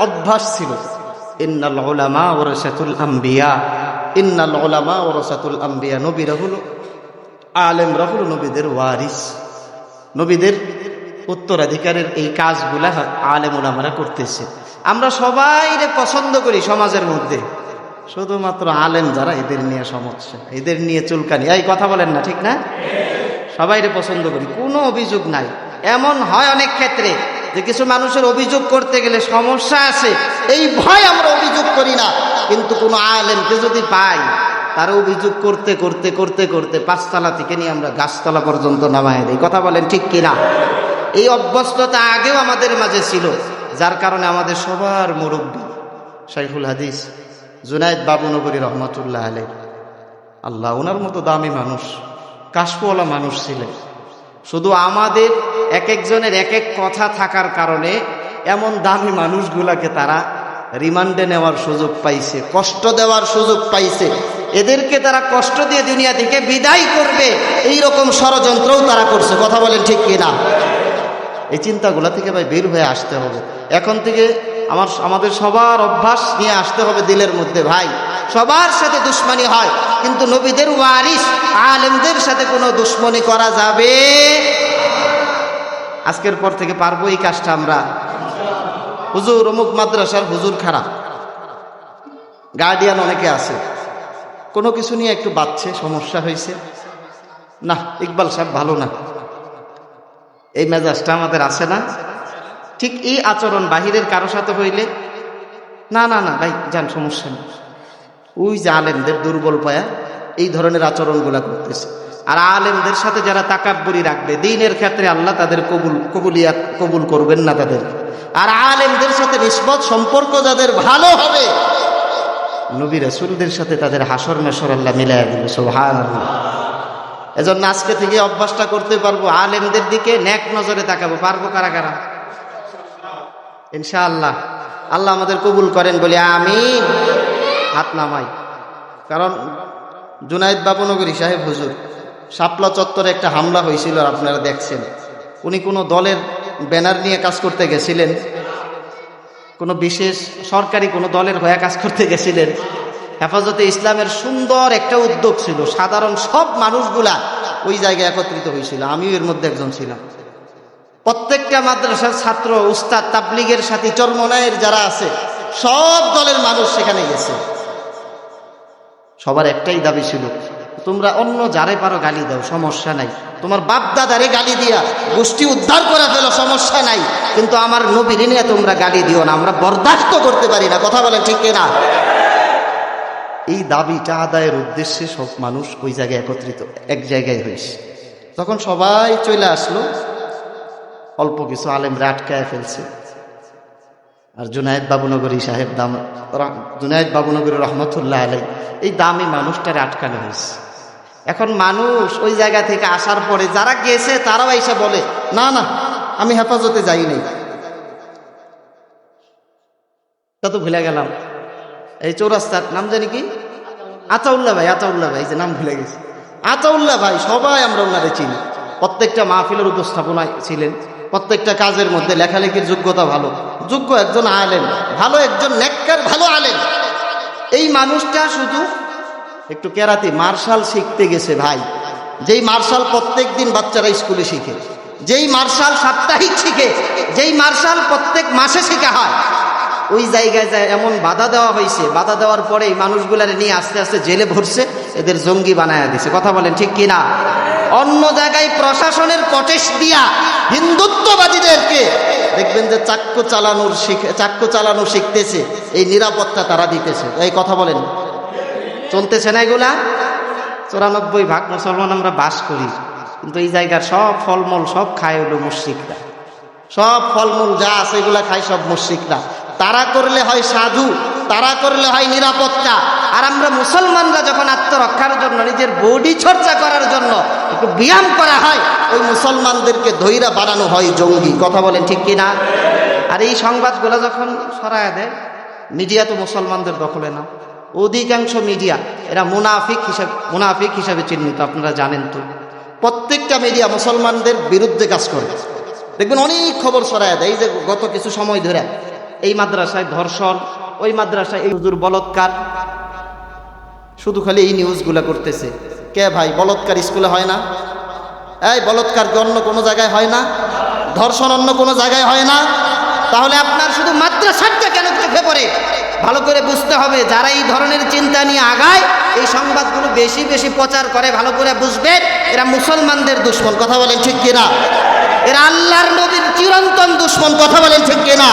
অভ্যাস ছিল। ইন্নাল উলামা ওয়ারাসাতুল আম্বিয়া, ইন্নাল উলামা ওয়ারাসাতুল আম্বিয়া। নবীরা হলো, আলেমরা হলো নবীদের ওয়ারিস, নবীদের উত্তরাধিকারের এই কাজগুলা আলেম উলামারা করতেছে। আমরা সবাই পছন্দ করি সমাজের মধ্যে, শুধুমাত্র আলেম যারা এদের নিয়ে সমস্যা, এদের নিয়ে চুলকানি। এই কথা বলেন না, ঠিক না? সবাইরে পছন্দ করি, কোনো অভিযোগ নাই। এমন হয় অনেক ক্ষেত্রে যে কিছু মানুষের অভিযোগ করতে গেলে সমস্যা আছে, এই ভয় আমরা অভিযোগ করি না। কিন্তু কোনো আলেমকে যদি পাই, তার অভিযোগ করতে করতে করতে করতে 5 তলা থেকে নিয়ে আমরা গাছতলা পর্যন্ত নামায় দিই। কথা বলেন ঠিক কিনা? এই অভ্যস্ততা আগেও আমাদের মাঝে ছিল, যার কারণে আমাদের সবার মুরব্বী শাইখুল হাদিস জুনায়েদ বাবুনগরী রহমতুল্লাহ আলাইহ, আল্লাহ ওনার মতো দামি মানুষ, কাশফওয়ালা মানুষ ছিলেন। শুধু আমাদের এক একজনের এক এক কথা থাকার কারণে এমন দামি মানুষগুলাকে তারা রিমান্ডে নেওয়ার সুযোগ পাইছে, কষ্ট দেওয়ার সুযোগ পাইছে। এদেরকে তারা কষ্ট দিয়ে দুনিয়া থেকে বিদায় করবে, এই রকম ষড়যন্ত্রও তারা করছে। কথা বলেন ঠিক কিনা? এই চিন্তাগুলা থেকে ভাই বের হয়ে আসতে হবে। এখন থেকে আমাদের সবার অভ্যাস নিয়ে আসতে হবে দিলের মধ্যে, ভাই সবার সাথে দুশ্মনী হয়, কিন্তু নবীদের ওয়ারিস আলেমদের সাথে কোনো দুশ্মনী করা যাবে। আজকের পর থেকে পারবো এই কাজটা আমরা। হুজুর অমুক মাদ্রাসার হুজুর খারাপ, গার্ডিয়ান অনেকে আছে, কোনো কিছু নিয়ে একটু বাচ্চে সমস্যা হয়েছে, না ইকবাল সাহেব ভালো না, এই মেজাজটা আমাদের আছে না? ঠিক এই আচরণ বাহিরের কারো সাথে হইলে না না না ভাই যান, সমস্যা নেই। ওই যে আলেমদের দুর্বল পায়া এই ধরনের আচরণগুলা করতেছে। আর আলেমদের সাথে যারা তাকাব্বুরি রাখবে দ্বীনের ক্ষেত্রে আল্লাহ তাদের কবুল করবেন না তাদের। আর আলেমদের সাথে নিসবত সম্পর্ক যাদের ভালো হবে, নবী রাসূলদের সাথে তাদের হাসর মেশর আল্লাহ মিলাইয়া দিবে। সুবহানাল্লাহ। এজন্য আজকে থেকে অভ্যাসটা করতে পারবো, আলেমদের দিকে নেক নজরে তাকাবো। পারবো কারা কারা? ইনশাআল্লাহ। আল্লাহ আমাদের কবুল করেন বলি আমিন। হাত নামাই। কারণ জুনায়েদ বাবুনগরী সাহেব হুজুর শাপলা চত্বরে একটা হামলা হয়েছিল, আপনারা দেখছেন। উনি কোনো দলের ব্যানার নিয়ে কাজ করতে গেছিলেন, কোনো বিশেষ সরকারি কোনো দলের হয়ে কাজ করতে গেছিলেন। হেফাজতে ইসলামের সুন্দর একটা উদ্যোগ ছিল, সাধারণ সব মানুষগুলা ওই জায়গায় একত্রিত হয়েছিল, আমিও এর মধ্যে একজন ছিলাম। প্রত্যেকটা মাদ্রাসার ছাত্র, উস্তাদ, তাবলিগের সাথী, চরমনায়ের যারা আছে সব দলের মানুষ সেখানে গেছে। সবার একটাই দাবি ছিল, তোমরা অন্য যারে পারো গালি দাও, সমস্যা নাই। তোমার বাপ দাদারে গালি দিয়া গোষ্ঠী উদ্ধার করে ফেলো, সমস্যা নাই। কিন্তু আমার নবীর নিয়ে তোমরা গালি দিও না, আমরা বরদাস্ত করতে পারি না। কথা বলেন ঠিক কিনা? এই দাবিটা আদায়ের উদ্দেশ্যে সব মানুষ ওই জায়গায় একত্রিত এক জায়গায় হয়েছে। তখন সবাই চলে আসলো, অল্প কিছু আলেমরা আটকায় ফেলছে। আর জুনায়েদ বাবুনগরী সাহেব জুনায়েদ বাবুনগরী রহমতুল্লাহ আলাই এই দামি মানুষটারে আটকানো হয়েছে। এখন মানুষ ওই জায়গা থেকে আসার পরে যারা গেছে তারাও এসে বলে না না আমি হেফাজতে যাই নাই। তা তো ভুলে গেলাম, এই চৌরাস্তার নাম জানি কি, আতাউল্লাহ ভাই। আতাউল্লাহ ভাই, যে নাম ভুলে গেছি, আতাউল্লাহ ভাই। সবাই আমরা ওনারে চিনি, প্রত্যেকটা মাহফিলের উপস্থাপনায় ছিলেন, প্রত্যেকটা কাজের মধ্যে লেখালেখির যোগ্যতা ভালো, যোগ্য একজন আলেম, ভালো একজন নেককার ভালো আলেম। এই মানুষটা শুধু একটু কেরাতি মার্শাল শিখতে গেছে ভাই। যেই মার্শাল প্রত্যেক দিন বাচ্চারা স্কুলে শিখে, যেই মার্শাল সাপ্তাহিক শিখে, যেই মার্শাল প্রত্যেক মাসে শেখা হয়, ওই জায়গায় যায় এমন বাধা দেওয়া হয়েছে। বাধা দেওয়ার পরে এই মানুষগুলার নিয়ে আস্তে আস্তে জেলে ভরছে, এদের জঙ্গি বানায়া দিছে। কথা বলেন ঠিক কিনা? অন্য জায়গায় প্রশাসনের প্রচেষ্টা দিয়া হিন্দুত্ববাদীদেরকে দেখবেন যে চাক্কু চালানো শিখতেছে, এই নিরাপত্তা তারা দিতেছে। এই কথা বলেন চলতেছে না এগুলা? 94% মুসলমান আমরা বাস করি, কিন্তু এই জায়গার সব ফলমূল সব খায় হলো মুশরিকরা। সব ফলমূল যা আছে এগুলা খায় সব মুশরিকরা। তারা করলে হয় সাধু, তারা করলে হয় নিরাপত্তা। আর আমরা মুসলমানরা যখন আত্মরক্ষার জন্য, নিজের বডি চর্চা করার জন্য একটু ব্যায়াম করা হয়, ওই মুসলমানদেরকে ধৈর্য বানানো হয় জঙ্গি। কথা বলেন ঠিক কিনা? আর এই সংবাদগুলো যখন ছড়ায় দেয়, মিডিয়া তো মুসলমানদের দখলে না, অধিকাংশ মিডিয়া এরা মুনাফিক হিসাবে চিহ্নিত। আপনারা জানেন তো, প্রত্যেকটা মিডিয়া মুসলমানদের বিরুদ্ধে কাজ করে। দেখবেন অনেক খবর ছড়ায় দেয়। এই যে গত কিছু সময় ধরে এই মাদ্রাসায় ধর্ষণ, ওই মাদ্রাসায় এই হুজুর বলৎকার, শুধু খালি এই নিউজগুলো করতেছে। কে ভাই, বলৎকার স্কুলে হয় না? এই বলৎকার কি অন্য কোনো জায়গায় হয় না? ধর্ষণ অন্য কোনো জায়গায় হয় না? তাহলে আপনার শুধু মাদ্রাসাটা কেন চোখে পড়ে? ভালো করে বুঝতে হবে, যারা এই ধরনের চিন্তা নিয়ে আগায়, এই সংবাদগুলো বেশি বেশি প্রচার করে, ভালো করে বুঝবেন এরা মুসলমানদের দুশমন। কথা বলেন ঠিক কিনা? এরা আল্লাহর নবীর চিরন্তন দুশমন। কথা বলেন ঠিক কিনা?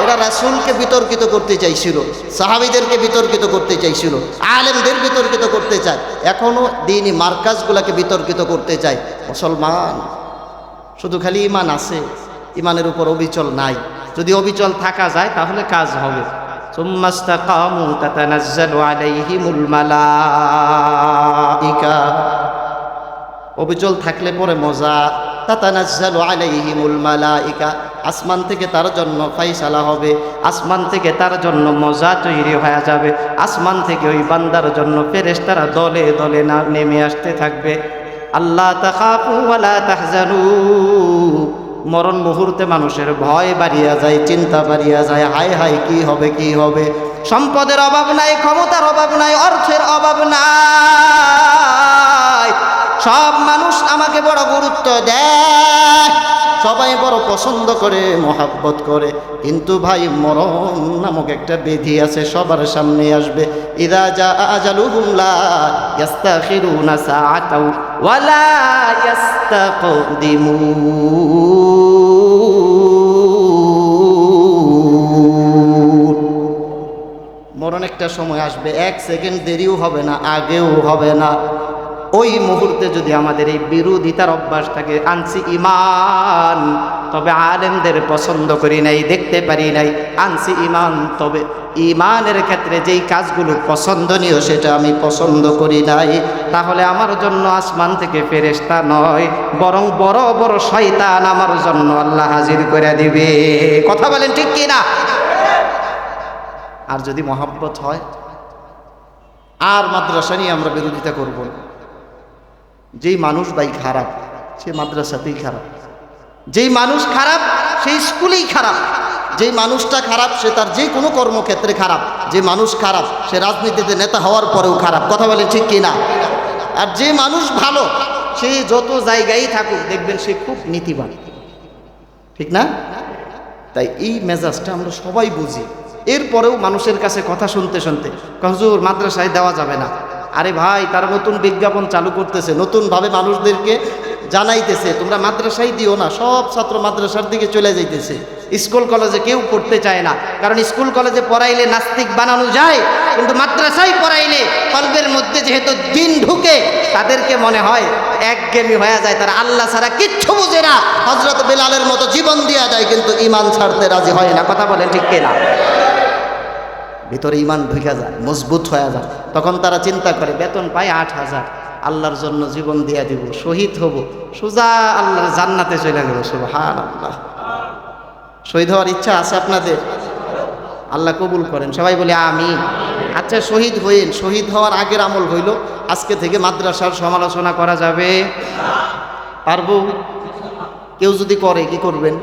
এরা রাসূলকে বিতর্কিত করতে চাইছিল, সাহাবীদেরকে বিতর্কিত করতে চাইছিল, আলেমদের বিতর্কিত করতে চায়, এখনো দ্বীনি মার্কাজগুলোকে বিতর্কিত করতে চায়। মুসলমান শুধু খালি ঈমান আছে, ঈমানের উপর অবিচল নাই। যদি অবিচল থাকা যায় তাহলে কাজ হবে। সুম্মাস্তাকামু তাতানাজ্জালু আলাইহিমুল মালাইকা। অবিচল থাকলে পরে মজা। তাতানাজ্জালু আলাইহিমুল মালাইকা, আসমান থেকে তার জন্য ফাইসালা হবে, আসমান থেকে তার জন্য মজা তৈরি হয়ে যাবে, আসমান থেকে ওই বান্দার জন্য ফেরেশতারা দলে দলে নেমে আসতে থাকবে। আল্লাহ তাখাফু ওয়ালা তাহজানু। মরণ মুহূর্তে মানুষের ভয় বাড়িয়া যায়, চিন্তা বাড়িয়া যায়, হায় হায় কি হবে কি হবে। সম্পদের অভাব নাই, ক্ষমতার অভাব নাই, অর্থের অভাব নাই, সব মানুষ আমাকে বড় গুরুত্ব দেয়, সবাই বড় পছন্দ করে, মহাব্বত করে, কিন্তু ভাই মরণ নামক একটা ব্যাধি আছে, সবার সামনে আসবে। ইযা জা আজালুহুম লা ইস্তাখিরুনা সাআতাও ওয়া লা ইস্তাকদিমুন। মরণ একটা সময় আসবে, 1 সেকেন্ড দেরিও হবে না, আগেও হবে না। ওই মুহূর্তে যদি আমাদের এই বিরোধিতার অভ্যাস থাকে, আনছি ইমান তবে আলেমদের পছন্দ করি নাই, দেখতে পারি নাই, আনছি ইমান তবে ইমানের ক্ষেত্রে যেই কাজগুলো পছন্দনীয় সেটা আমি পছন্দ করি নাই, তাহলে আমার জন্য আসমান থেকে ফেরেশতা নয়, বরং বড় বড় শয়তান আমার জন্য আল্লাহ হাজির করে দিবে। কথা বলেন ঠিক কি না? আর যদি মহাব্বত হয়, আর মাদ্রাসা নিয়ে আমরা বিরোধিতা করব না। যেই মানুষ ভাই খারাপ সে মাদ্রাসাতেই খারাপ, যেই মানুষ খারাপ সেই স্কুলেই খারাপ, যেই মানুষটা খারাপ সে তার যে কোনো কর্মক্ষেত্রে খারাপ, যে মানুষ খারাপ সে রাজনীতিতে নেতা হওয়ার পরেও খারাপ। কথা বলেন ঠিক কি না? আর যে মানুষ ভালো সে যত জায়গায় থাকুক দেখবেন সে খুব নীতিবান, ঠিক না? তাই এই মেজাজটা আমরা সবাই বুঝি, এরপরেও মানুষের কাছে কথা শুনতে শুনতে হুজুর মাদ্রাসায় দেওয়া যাবে না। আরে ভাই, তার নতুন বিজ্ঞাপন চালু করতেছে, নতুনভাবে মানুষদেরকে জানাইতেছে তোমরা মাদ্রাসায় দিও না, সব ছাত্র মাদ্রাসার দিকে চলে যাইতেছে। স্কুল কলেজে কেউ পড়তে চায় না, কারণ স্কুল কলেজে পড়াইলে নাস্তিক বানানো যায়, কিন্তু মাদ্রাসায় পড়াইলে কলবের মধ্যে যেহেতু দিন ঢুকে তাদেরকে মনে হয় একঘেয়েমি হয়ে যায়, তারা আল্লাহ ছাড়া কিচ্ছু বুঝে না। হযরত বেলালের মতো জীবন দেওয়া যায় কিন্তু ঈমান ছাড়তে রাজি হয় না। কথা বলেন ঠিক কিনা? ভিতরে ঈমান ঢুকে যায়, মজবুত হয়ে যায়, তখন তারা চিন্তা করে বেতন পাই 8,000, আল্লাহর জন্য জীবন দিয়ে দিব, শহীদ হব, সোজা আল্লাহর জান্নাতে চলে গেল। সুবহানাল্লাহ। শহীদ হওয়ার ইচ্ছা আছে আপনাদের? আল্লাহ কবুল করেন, সবাই বলে আমিন। আচ্ছা, শহীদ হইন, শহীদ হওয়ার আগের আমল হইল আজকে থেকে মাদ্রাসার সমালোচনা করা যাবে? পারবো? কেউ যদি করে কি করবেন?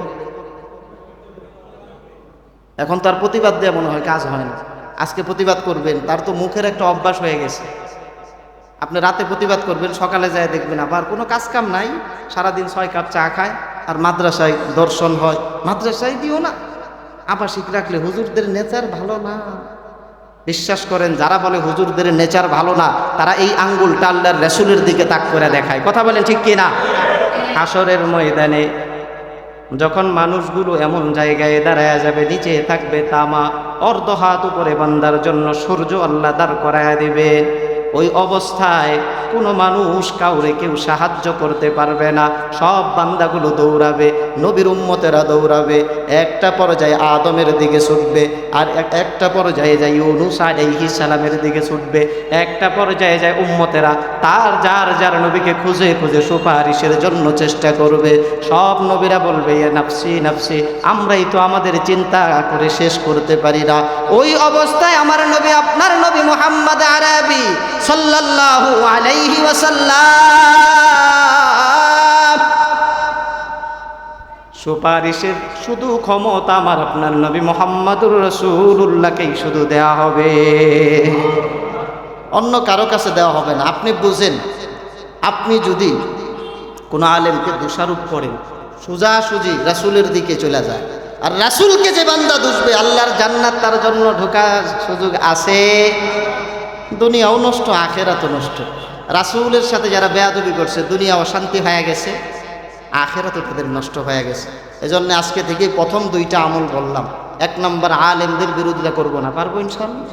এখন তার প্রতিবাদ দেওয়া মনে হয় কাজ হয় না, আজকে প্রতিবাদ করবেন, তার তো মুখের একটা অভ্যাস হয়ে গেছে। আপনি রাতে প্রতিবাদ করবেন, সকালে যায় দেখবেন আবার কোনো কাজ কাম নাই, সারাদিন 6 কাপ চা খায়, আর মাদ্রাসায় দর্শন হয়, মাদ্রাসায় দিও না। আবাসিক রাখলে হুজুরদের নেচার ভালো না। বিশ্বাস করেন, যারা বলে হুজুরদের নেচার ভালো না তারা এই আঙ্গুলটা আল্লাহর রাসূলের দিকে তাক করে দেখায়। কথা বলেন ঠিক কি না? হাসরের ময়দানে যখন মানুষগুলো এমন জায়গায় দাঁড়ায় যাবে, নিচে থাকবে তামা, অর্ধ হাত উপরে বান্দার জন্য সূর্য আল্লাহ দাঁড় করায় দিবে। ওই অবস্থায় কোনো মানুষ কাউরে কেউ সাহায্য করতে পারবে না, সব বান্দাগুলো দৌড়াবে, নবীর উম্মতেরা দৌড়াবে, একটা পর্যায়ে আদমের দিকে ছুটবে, আর একটা পর্যায়ে যায় ইউনূস আলাইহিস সালামের দিকে ছুটবে, একটা পর্যায়ে যায় উম্মতেরা তার যার যার নবীকে খুঁজে খুঁজে সুপারিশের জন্য চেষ্টা করবে। সব নবীরা বলবে ইয়া নাফসি নাফসি, আমরাই তো আমাদের চিন্তা করে শেষ করতে পারি না। ওই অবস্থায় আমার নবী, আপনার নবী মুহাম্মদ আরবি সাল্লাল্লাহু আলাইহি ওয়াসাল্লাম, সুপারিশের শুধু ক্ষমতা আমার আপনার নবী মুহাম্মদুর রাসূলুল্লাহকেই শুধু দেয়া হবে, অন্য কারো কাছে দেওয়া হবে না। আপনি বুঝেন, আপনি যদি কোনো আলেমকে দোষারোপ করেন, সোজাসুজি রাসূলের দিকে চলে যায়, আর রাসূলকে যে বান্দা দুষবে আল্লাহর জান্নাত তার জন্য ঢোকার সুযোগ আছে। দুনিয়াও নষ্ট, আখেরাতও নষ্ট। রাসূলের সাথে যারা বেয়াদবি করছে দুনিয়া অশান্তি হয়ে গেছে, আখেরাতও তাদের নষ্ট হয়ে গেছে। এজন্য আজকে থেকে প্রথম 2টা আমল বললাম। 1 নম্বর, আলেমদের বিরোধিতা করব না, পারবো ইনশাআল্লাহ।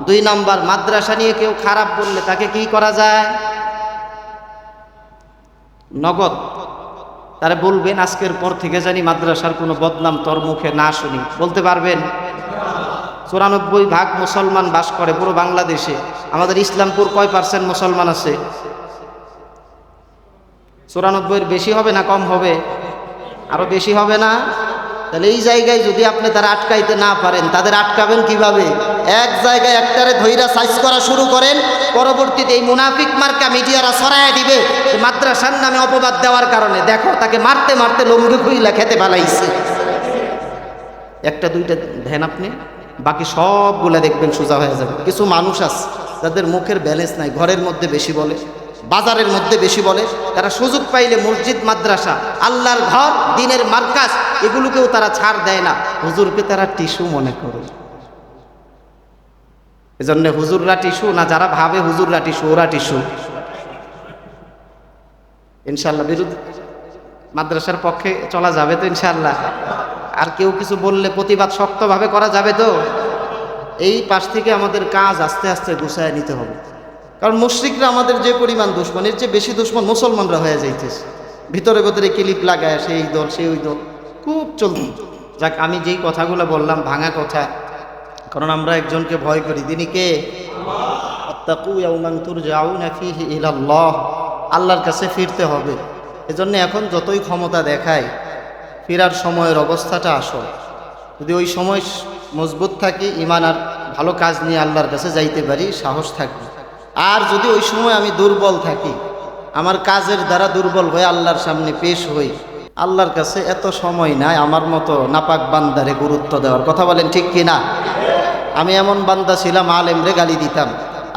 2 নম্বর, মাদ্রাসা নিয়ে কেউ খারাপ বললে তাকে কি করা যায়? নগদ তারা বলবেন আজকের পর থেকে জানি মাদ্রাসার কোনো বদনাম তোর মুখে না শুনি, বলতে পারবেন? 94% মুসলমান বাস করে পুরো বাংলাদেশে। আমাদের ইসলামপুর কয় % মুসলমান আছে? 94-এর বেশি হবে না কম হবে? আরো বেশি হবে না? তাহলে এই জায়গায় যদি আপনি তারা আটকাইতে না পারেন, তাদের আটকাবেন কিভাবে? এক জায়গায় একটারে ধইরা সাইজ করা শুরু করেন, পরবর্তীতে এই মুনাফিক মার্কা মিডিয়ারা ছড়ায় দিবে মাদ্রাসার নামে অপবাদ দেওয়ার কারণে, দেখো তাকে মারতে মারতে লঙ্গি খুইলা খেতে ফেলাইছে। 1-2টা ধ্যান আপনি, বাকি সবগুলা দেখবেন সোজা হয়ে যাবে। কিছু মানুষ আছে যাদের মুখের ব্যালেন্স নাই, ঘরের মধ্যে বেশি বলে, বাজারের মধ্যে বেশি বলে, তারা সুযোগ পাইলে মসজিদ, মাদ্রাসা, আল্লাহর ঘর, দ্বীনের মার্কাজ এগুলোকেও তারা ছাড় দেয় না। হুজুরকে তারা টিস্যু মনে করে। এজন্য হুজুররা টিস্যু না, যারা ভাবে হুজুররা টিস্যু, ওরা টিস্যু। ইনশাআল্লাহ বিরোধী মাদ্রাসার পক্ষে চলা যাবে তো ইনশাআল্লাহ? আর কেউ কিছু বললে প্রতিবাদ শক্তভাবে করা যাবে তো? এই পাশ থেকে আমাদের কাজ আস্তে আস্তে গুছায় নিতে হবে। কারণ মুশরিকরা আমাদের যে পরিমাণ দুশমন, এর চেয়ে বেশি দুশমন মুসলমানরা হয়ে যাইতেছে। ভিতরে ভিতরে ক্লিপ লাগায় সেই দল সেই ওই দল খুব চলতি। যাক, আমি যেই কথাগুলো বললাম ভাঙা কথা, কারণ আমরা একজনকে ভয় করি, তিনি কে? আত্তাকু ইয়াওমান তুরজাউনা ফীহি ইলাল্লাহ, আল্লাহর কাছে ফিরতে হবে। এজন্য এখন যতই ক্ষমতা দেখায়, ফেরার সময়ের অবস্থাটা আসল। যদি ওই সময় মজবুত থাকি, ঈমান আর ভালো কাজ নিয়ে আল্লাহর কাছে যাইতে পারি, সাহস থাকবে। আর যদি ওই সময় আমি দুর্বল থাকি, আমার কাজের দ্বারা দুর্বল হয়ে আল্লাহর সামনে পেশ হই, আল্লাহর কাছে এত সময় নাই আমার মতো নাপাক বান্দারে গুরুত্ব দেওয়ার। কথা বলেন ঠিক কি না? আমি এমন বান্দা ছিলাম আলেমরে গালি দিতাম,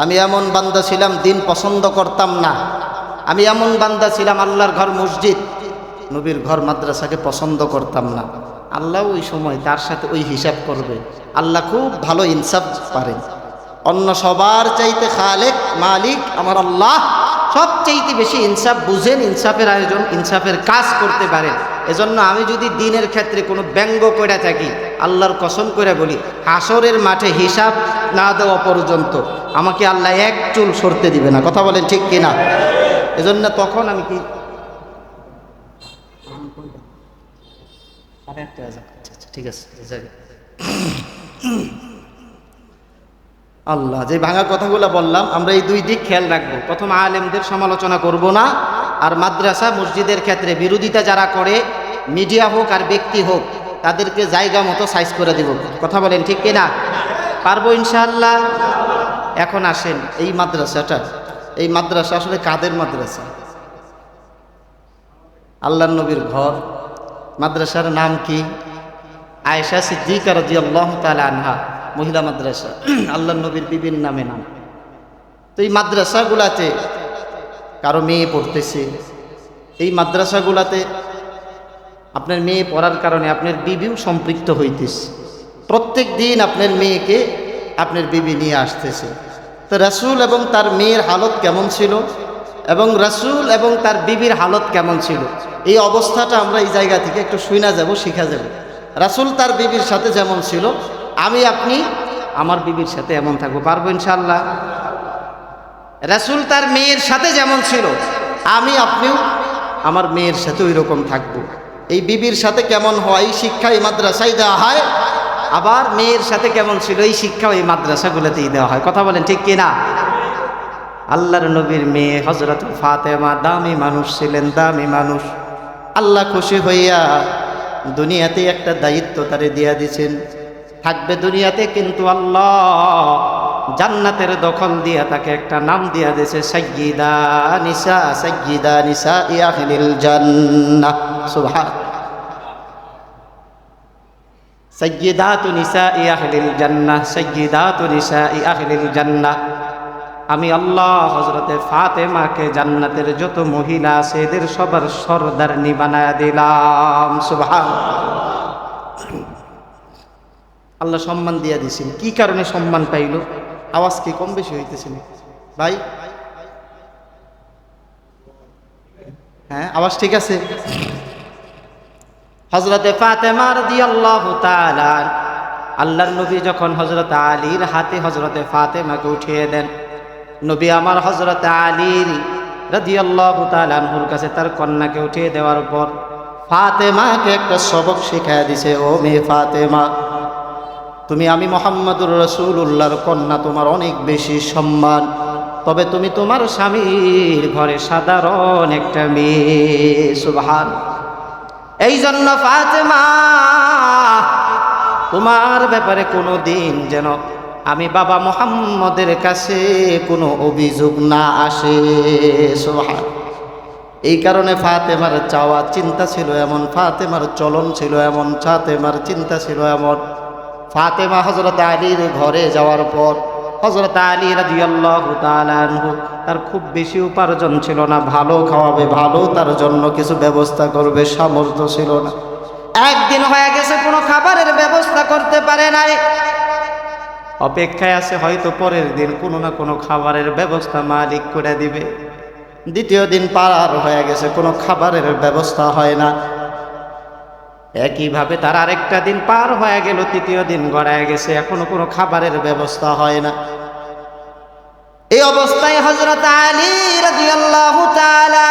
আমি এমন বান্দা ছিলাম দিন পছন্দ করতাম না, আমি এমন বান্দা ছিলাম আল্লাহর ঘর মসজিদ, নবীর ঘর মাদ্রাসাকে পছন্দ করতাম না। আল্লাহ ওই সময় তার সাথে ওই হিসাব করবে। আল্লাহ খুব ভালো ইনসাফ পারেন। অন্য সবার চাইতে খালেক মালিক আমার আল্লাহ সবচাইতে বেশি ইনসাফ বুঝেন, ইনসাফের আয়োজন, ইনসাফের কাজ করতে পারেন। এজন্য আমি যদি দিনের ক্ষেত্রে কোনো ব্যঙ্গ করে থাকি, আল্লাহর কসম করে বলি, হাসরের মাঠে হিসাব না দেওয়া পর্যন্ত আমাকে আল্লাহ এক চুল সরতে দিবে না। কথা বলেন ঠিক কিনা? এজন্য তখন আমি কি ঠিক আছে, আল্লাহ যে ভাঙা কথাগুলো বললাম, আমরা এই দুই দিক খেয়াল রাখবো। প্রথম, আলেমদের সমালোচনা করব না, আর মাদ্রাসা মসজিদের ক্ষেত্রে বিরোধিতা যারা করে, মিডিয়া হোক আর ব্যক্তি হোক, তাদেরকে জায়গা মতো সাইজ করে দেব। কথা বলেন ঠিক কিনা? পারবো ইনশাআল্লাহ। এখন আসেন, এই মাদ্রাসাটা, এই মাদ্রাসা আসলে কাদের মাদ্রাসা? আল্লাহর নবীর ঘর। মাদ্রাসার নাম কি? আয়েশা সিদ্দিকা রাদিয়াল্লাহু তাআলা আনহা মহিলা মাদ্রাসা। আল্লাহর নবীর বিবির নামে নাম। তো এই মাদ্রাসাগুলাতে কারো মেয়ে পড়তেছে, এই মাদ্রাসাগুলাতে আপনার মেয়ে পড়ার কারণে আপনার বিবিও সম্পৃক্ত হইতেছে। প্রত্যেক দিন আপনার মেয়েকে আপনার বিবি নিয়ে আসতেছে। তো রাসূল এবং তার মেয়ের হালত কেমন ছিল, এবং রাসূল এবং তার বিবির হালত কেমন ছিল, এই অবস্থাটা আমরা এই জায়গা থেকে একটু শুনা যাব, শিখা যাব। রাসূল তার বিবির সাথে যেমন ছিল, আমি আপনি আমার বিবির সাথে এমন থাকবো। পারবো ইনশাআল্লাহ? রাসূল তার মেয়ের সাথে যেমন ছিল, আমি আপনিও আমার মেয়ের সাথে ওই রকম থাকবো। এই বিবির সাথে কেমন হয় এই শিক্ষা এই মাদ্রাসায় দেওয়া হয়, আবার মেয়ের সাথে কেমন ছিল এই শিক্ষা এই মাদ্রাসাগুলোতেই দেওয়া হয়। কথা বলেন ঠিক কিনা? আল্লাহর নবীর মেয়ে হযরত ফাতেমা দামি মানুষ ছিলেন, দামি মানুষ। আল্লাহ খুশি হইয়া দুনিয়াতে একটা দায়িত্ব তারে দিয়া দিয়েছেন, থাকবে দুনিয়াতে, কিন্তু আল্লাহ জান্নাতের দখল দিয়া তাকে একটা নাম দিয়া দিয়েছে, সাইয়্যিদা নিসা আহলিল জান্নাহ। সুবহান, সাইয়্যিদাতু নিসাই আহলিল জান্নাহ, সাইয়্যিদাতু নিসাই আহলিল জান্নাহ। আমি আল্লাহ হযরতে ফাতেমাকে জান্নাতের যত মহিলা আছে এদের সবার সরদারনি বানায়া দিলাম। সুবহান, আল্লাহ সম্মান দিয়া দিয়েছেন। কি কারণে সম্মান পাইল? আওয়াজ কি কম বেশি হইতেছে ভাই? হ্যাঁ, আওয়াজ ঠিক আছে? হযরতে ফাতেমা রাদিয়াল্লাহু তাআলা, আল্লাহর নবী যখন হযরত আলীর হাতে হযরতে ফাতেমাকে উঠিয়ে দেন, নবী আমার হযরত আলী রাদিয়াল্লাহু তাআলা আনহুর কাছে তার কন্যাকে উঠিয়ে দেওয়ার পর ফাতেমাকে একটা সবক শিখায়া দিছে। ও মেয়ে ফাতেমা, তুমি আমি মুহাম্মদুর রাসূলুল্লাহর কন্যা, তোমার অনেক বেশি সম্মান, তবে তুমি তোমার স্বামীর ঘরে সাধারণ একটা মেয়ে। সুবহান। এই জন্য ফাতেমা, তোমার ব্যাপারে কোনো দিন যেন আমি বাবা মুহাম্মদের কাছে কোনো অভিযোগ না আসে। সুবহান। এই কারণে ফাতেমার চাওয়া চিন্তা ছিল এমন, ফাতেমার চলন ছিল এমন, ফাতেমার চিন্তা ছিল এমন। ফাতেমা হযরত আলীর ঘরে যাওয়ার পর হযরত আলী রাদিয়াল্লাহু তাআলা আনহু তার খুব বেশি উপার্জন ছিল না, ভালো খাওয়াবে, ভালো তার জন্য কিছু ব্যবস্থা করবে সামর্থ্য ছিল না। একদিন হয়ে গেছে কোনো খাবারের ব্যবস্থা করতে পারে নাই, অপেক্ষায় আছে হয়তো পরের দিন কোনো না কোনো খাবারের ব্যবস্থা মালিক করে দিবে। দ্বিতীয় দিন পার হয়ে গেছে, কোনো খাবারের ব্যবস্থা হয় না। একইভাবে তার আরেকটা দিন পার হয়ে গেল, তৃতীয় দিন গড়ায় গেছে, এখনো কোনো খাবারের ব্যবস্থা হয় না। এই অবস্থায় হযরত আলী রাদিয়াল্লাহু তাআলা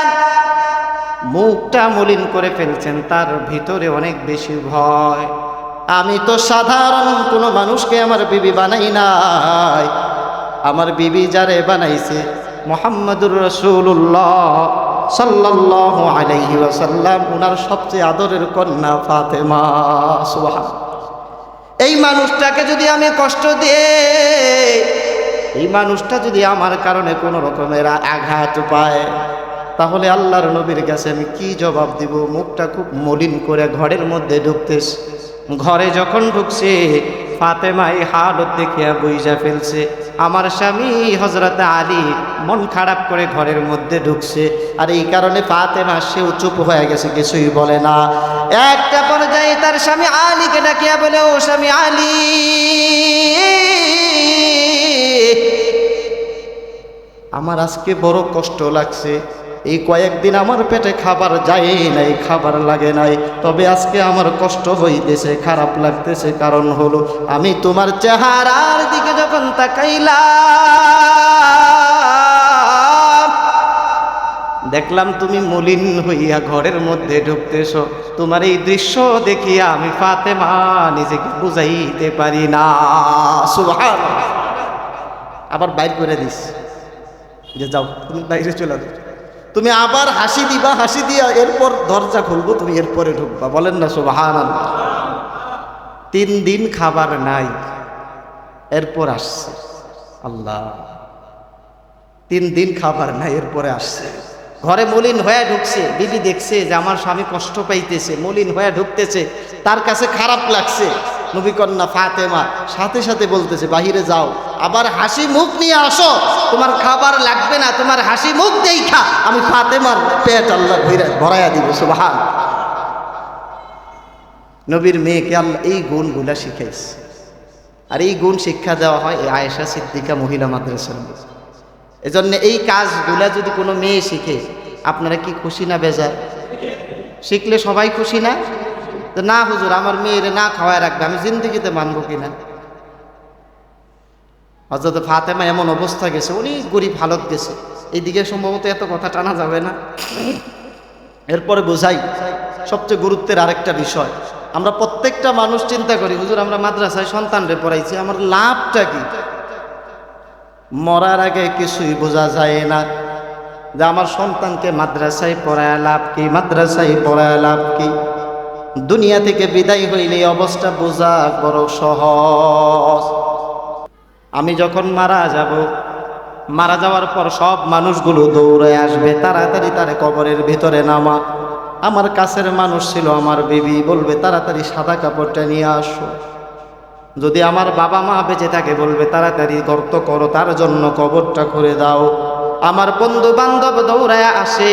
মুখটা মলিন করে ফেলছেন, তার ভিতরে অনেক বেশি ভয়। আমি তো সাধারণ কোনো মানুষকে আমার বিবি বানাই নাই, আমার বিবি যারে বানাইছে মুহাম্মদুর রাসূলুল্লাহ সাল্লাল্লাহু আলাইহি ওয়াসাল্লাম, ওনার সবচেয়ে আদরের কন্যা ফাতেমা। সুবহানাল্লাহ। এই মানুষটাকে যদি আমি কষ্ট দিই, এই মানুষটা যদি আমার কারণে কোনো রকমের আঘাত পায়, তাহলে আল্লাহর নবীর কাছে আমি কি জবাব দিব? মুখটা খুব মলিন করে ঘরের মধ্যে ঢুকতেছে। ঘরে যখন ঢুকছে, ফাতেমা এই হালত দেখিয়া বুঝা ফেলছে আমার স্বামী হযরত আলী মন খারাপ করে ঘরের মধ্যে ঢুকছে। আর এই কারণে ফাতেমা সেও চুপ হয়ে গেছে, কিছুই বলে না। একটা পর্যায়ে তার স্বামী আলীকে ডাকিয়া বলে, ও স্বামী আলী, আমার আজকে বড় কষ্ট লাগছে। এই কয়েকদিন আমার পেটে খাবার যায় নাই, খাবার লাগে নাই, তবে আজকে আমার কষ্ট হইতেছে, খারাপ লাগতেছে। কারণ হলো আমি তোমার চেহারার দিকে যখন তাকাইলাম, দেখলাম তুমি মলিন হইয়া ঘরের মধ্যে ঢুকতেছো। তোমার এই দৃশ্য দেখিয়া আমি ফাতেমা নিজেকে বুঝাইতে পারি না। সুবহানাল্লাহ। আবার বাইর করে দিস যে যাও তুমি বাইরে চলে যাও, তুমি আবার হাসি দিবা, হাসি দিয়া এরপর দরজা খুলবো, তুমি এরপরে ঢুকবা। বলেন না সুবহানাল্লাহ। 3 দিন খাবার নাই, এরপর আসছে। আল্লাহ, 3 দিন খাবার নাই, এরপরে আসছে। ঘরে মলিন হয়ে ঢুকছে, বিবি দেখছে যে আমার স্বামী কষ্ট পাইতেছে, মলিন হয়ে ঢুকতেছে, তার কাছে খারাপ লাগছে। নবী কন্যা ফাতেমা সাথে সাথে বলতেছে, বাহিরে যাও, আবার হাসি মুখ নিয়ে আসো, তোমার খাবার লাগবে না, তোমার হাসি মুখ দেইখা আমি ফাতেমার পেট আল্লাহ ভরাইয়া দিব। সুবহানাল্লাহ। নবীর মেয়েকে আল্লাহ এই গুণগুলা শিখাইছে। আর এই গুণ শিক্ষা দেওয়া হয় এই আয়েশা সিদ্দিকা মহিলা মাদ্রাসার। এজন্য এই কাজগুলা যদি কোনো মেয়ে শিখে, আপনারা কি খুশি না বেজার? শিখলে সবাই খুশি না? না হুজুর, আমার মেয়েরে না খাওয়ায় রাখবে, আমি জিন্দগিতে মানবো কিনা? হযরত ফাতেমা এমন অবস্থা গেছে, অনেক গরিব হালত গেছে। এইদিকে সম্ভবত এত কথা টানা যাবে না। এরপরে বোঝাই সবচেয়ে গুরুত্বের আরেকটা বিষয়। আমরা প্রত্যেকটা মানুষ চিন্তা করি, হুজুর আমরা মাদ্রাসায় সন্তানরে পড়াইছি, আমার লাভটা কি? মরার আগে কিছুই বোঝা যায় না যে আমার সন্তানকে মাদ্রাসায় পড়ায় লাভ কি, মাদ্রাসায় পড়ায় লাভ কি। দুনিয়া থেকে বিদায় হইলে অবস্থা বোঝা বড় সহজ। আমি যখন মারা যাব, মারা যাওয়ার পর সব মানুষগুলো দৌড়ে আসবে, তাড়াতাড়ি তারে কবরের ভিতরে নামা। আমার কাছের মানুষ ছিল আমার বিবি, বলবে তাড়াতাড়ি সাদা কাপড়টা নিয়ে আসো। যদি আমার বাবা মা বেঁচে থাকে, বলবে তাড়াতাড়ি গর্ত করো, তার জন্য কবরটা করে দাও। আমার বন্ধু বান্ধব দৌড়ায় আসে,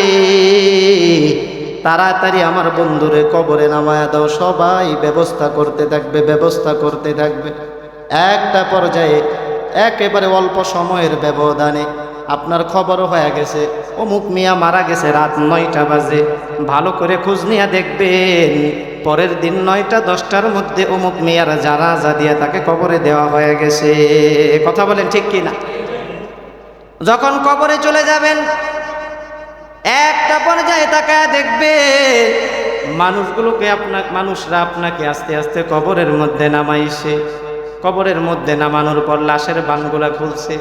তাড়াতাড়ি আমার বন্ধুরে কবরে নামায়া দাও। সবাই ব্যবস্থা করতে থাকবে, ব্যবস্থা করতে থাকবে। একটা পর্যায়ে একেবারে অল্প সময়ের ব্যবধানে আপনার খবর হয়ে গেছে অমুক মিয়া মারা গেছে, রাত 9টা বাজে। ভালো করে খোঁজ নিয়ে দেখবেন, পরের দিন 9টা 10টার মধ্যে অমুক মিয়ার জানাজা দিয়ে তাকে কবরে দেওয়া হয়ে গেছে। কথা বলেন ঠিক কি না? যখন কবরে চলে যাবেন, একটা পর্যায়ে তাকায় দেখবেন মানুষগুলোকে, মানুষরা আপনাকে আস্তে আস্তে কবরের মধ্যে নামাইছে। কবরের মধ্যে নামানোর পর লাশের বানগুলা খুলছে।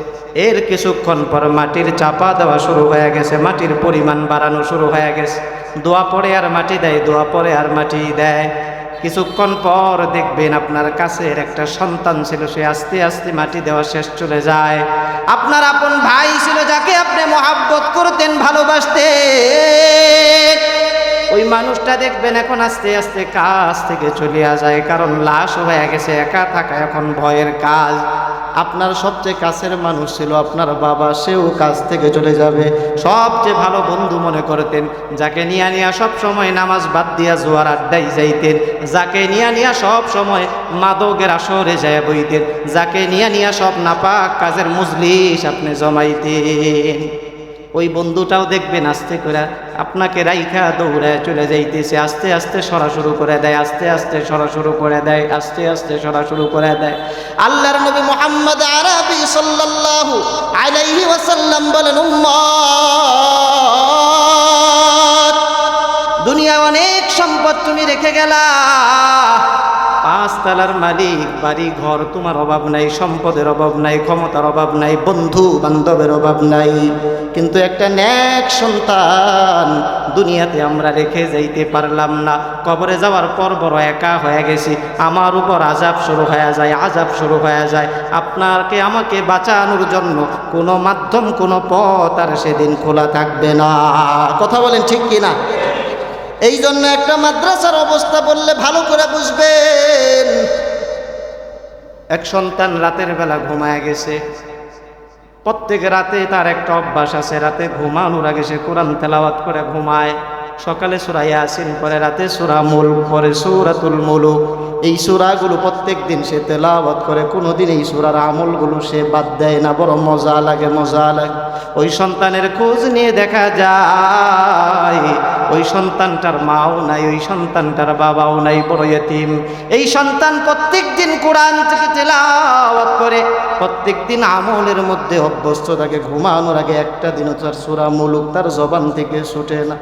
এর কিছুক্ষণ পর মাটির চাপা দেওয়া শুরু হয়ে গেছে, মাটির পরিমাণ বাড়ানো শুরু হয়ে গেছে। দোয়া পড়ে আর মাটি দেয়, দোয়া পড়ে আর মাটি দেয়। কিছুক্ষণ পর দেখবেন আপনার কাছের একটা সন্তান ছিল, সে আস্তে আস্তে মাটি দেওয়া শেষ চলে যায়। আপনার আপন ভাই ছিল, যাকে আপনি মহাব্বত করতেন, ভালোবাসতেন, ওই মানুষটা দেখবেন এখন আস্তে আস্তে কাজ থেকে চলিয়া যায়, কারণ লাশ হয়ে গেছে, একা থাকা এখন ভয়ের কাজ। আপনার সবচেয়ে কাছের মানুষ ছিল আপনার বাবা, সেও কাজ থেকে চলে যাবে। সবচেয়ে ভালো বন্ধু মনে করতেন, যাকে নিয়া সব সময় নামাজ বাদ দিয়া জোয়ার আড্ডায় যাইতেন, যাকে নিয়া সব সময় মাদকের আসরে যায় বইতেন, যাকে নিয়া সব নাপাক কাজের মজলিস আপনি জমাইতেন। ওই বন্ধুটাও দেখবেন আস্তে করে আপনাকে রাইখা দৌড়ায় চলে যাইতেছে, আস্তে আস্তে সরা শুরু করে দেয়, আস্তে আস্তে সরা শুরু করে দেয়, আস্তে আস্তে সরা শুরু করে দেয়। আল্লাহর নবী মুহাম্মদ আরবি সাল্লাল্লাহু আলাইহি ওয়াসাল্লাম বলেন, উম্মত, দুনিয়ায় অনেক সম্পদ তুমি রেখে গেলা, 5 তলার মালিক, বাড়ি ঘর, তোমার অভাব নাই, সম্পদের অভাব নাই, ক্ষমতার অভাব নাই, বন্ধু বান্ধবের অভাব নাই, কিন্তু একটা নেক সন্তান দুনিয়াতে আমরা রেখে যাইতে পারলাম না। কবরে যাওয়ার পর বড় একা হয়ে গেছি, আমার উপর আযাব শুরু হয়ে যায়, আযাব শুরু হয়ে যায়। আপনাকে আমাকে বাঁচানোর জন্য কোনো মাধ্যম, কোনো পথ আর সেদিন খোলা থাকবে না। কথা বলেন ঠিক কিনা? এই জন্য একটা মাদ্রাসার অবস্থা বললে ভালো করে বুঝবেন। এক সন্তান রাতের বেলা ঘুমায় গেছে, প্রত্যেক রাতে তার একটা অভ্যাস আছে, রাতে ঘুমানোর আগে সে কোরআন তেলাওয়াত করে ঘুমায়। সকালে সূরা ইয়াসিন পড়ে, রাতে সূরা মুলক পড়ে, সূরাতুল মুলক। এই সূরাগুলো প্রত্যেক দিন সে তেলাওয়াত করে, কোনোদিন এই সূরার আমলগুলো সে বাদ দেয় না, বড় মজা লাগে, মজা লাগে। ওই সন্তানের খোঁজ নিয়ে দেখা যায় ওই সন্তানটার মাও নাই, ওই সন্তানটার বাবাও নাই, বড় ইতিম। এই সন্তান প্রত্যেক দিন কোরআন থেকে তেলাওয়াত করে, প্রত্যেক দিন আমলের মধ্যে অভ্যস্ত থাকে, ঘুমানোর আগে একটা দিনও তার সূরা মুলক তার জবান থেকে ছুটে না।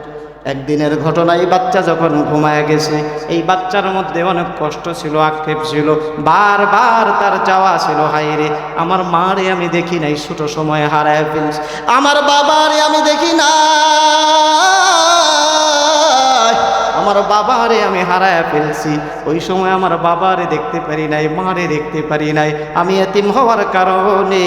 একদিনের ঘটনা, এই বাচ্চা যখন ঘুমায় গেছে, এই বাচ্চার মধ্যে অনেক কষ্ট ছিল, আক্ষেপ ছিল, বারবার তার চাওয়া ছিল, হায়রে আমার মারে আমি দেখি নাই, ছোট সময় হারায় ফেলছি, আমার বাবারে আমি দেখি না, আমার বাবারে আমি হারায় ফেলছি, ওই সময় আমার বাবারে দেখতে পারি নাই, মারে দেখতে পারি নাই। আমি এতিম হওয়ার কারণে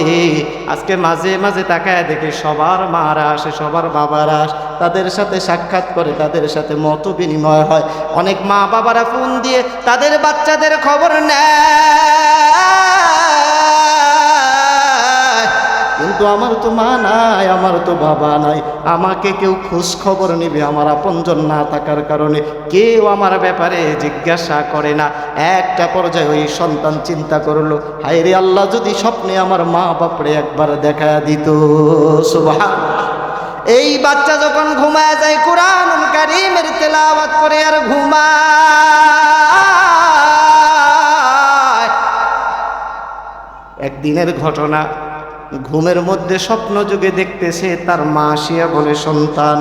আজকে মাঝে মাঝে তাকায় দেখি সবার মারা আসে, সবার বাবারা আসে, তাদের সাথে সাক্ষাৎ করে, তাদের সাথে মত বিনিময় হয়। অনেক মা বাবারা ফোন দিয়ে তাদের বাচ্চাদের খবর নেয়, কিন্তু আমার তো মা নাই, আমার তো বাবা নাই, আমাকে কেউ খোঁজ খবর নেবে আমার আপনজন না থাকার কারণে, কেউ আমার ব্যাপারে জিজ্ঞাসা করে না। একটা পর্যায়ে ওই সন্তান চিন্তা করলো, হায় রে আল্লাহ, যদি স্বপ্নে আমার মা বাপরে একবার দেখা দিত। সুবহানাল্লাহ। এই বাচ্চা যখন ঘুমায় যায়, কুরআনুল কারীমের তেলাওয়াত করে আর ঘুমায়। একদিনের ঘটনা, ঘুমের মধ্যে স্বপ্ন যুগে দেখতেছে তার মা আসিয়া বলে, সন্তান,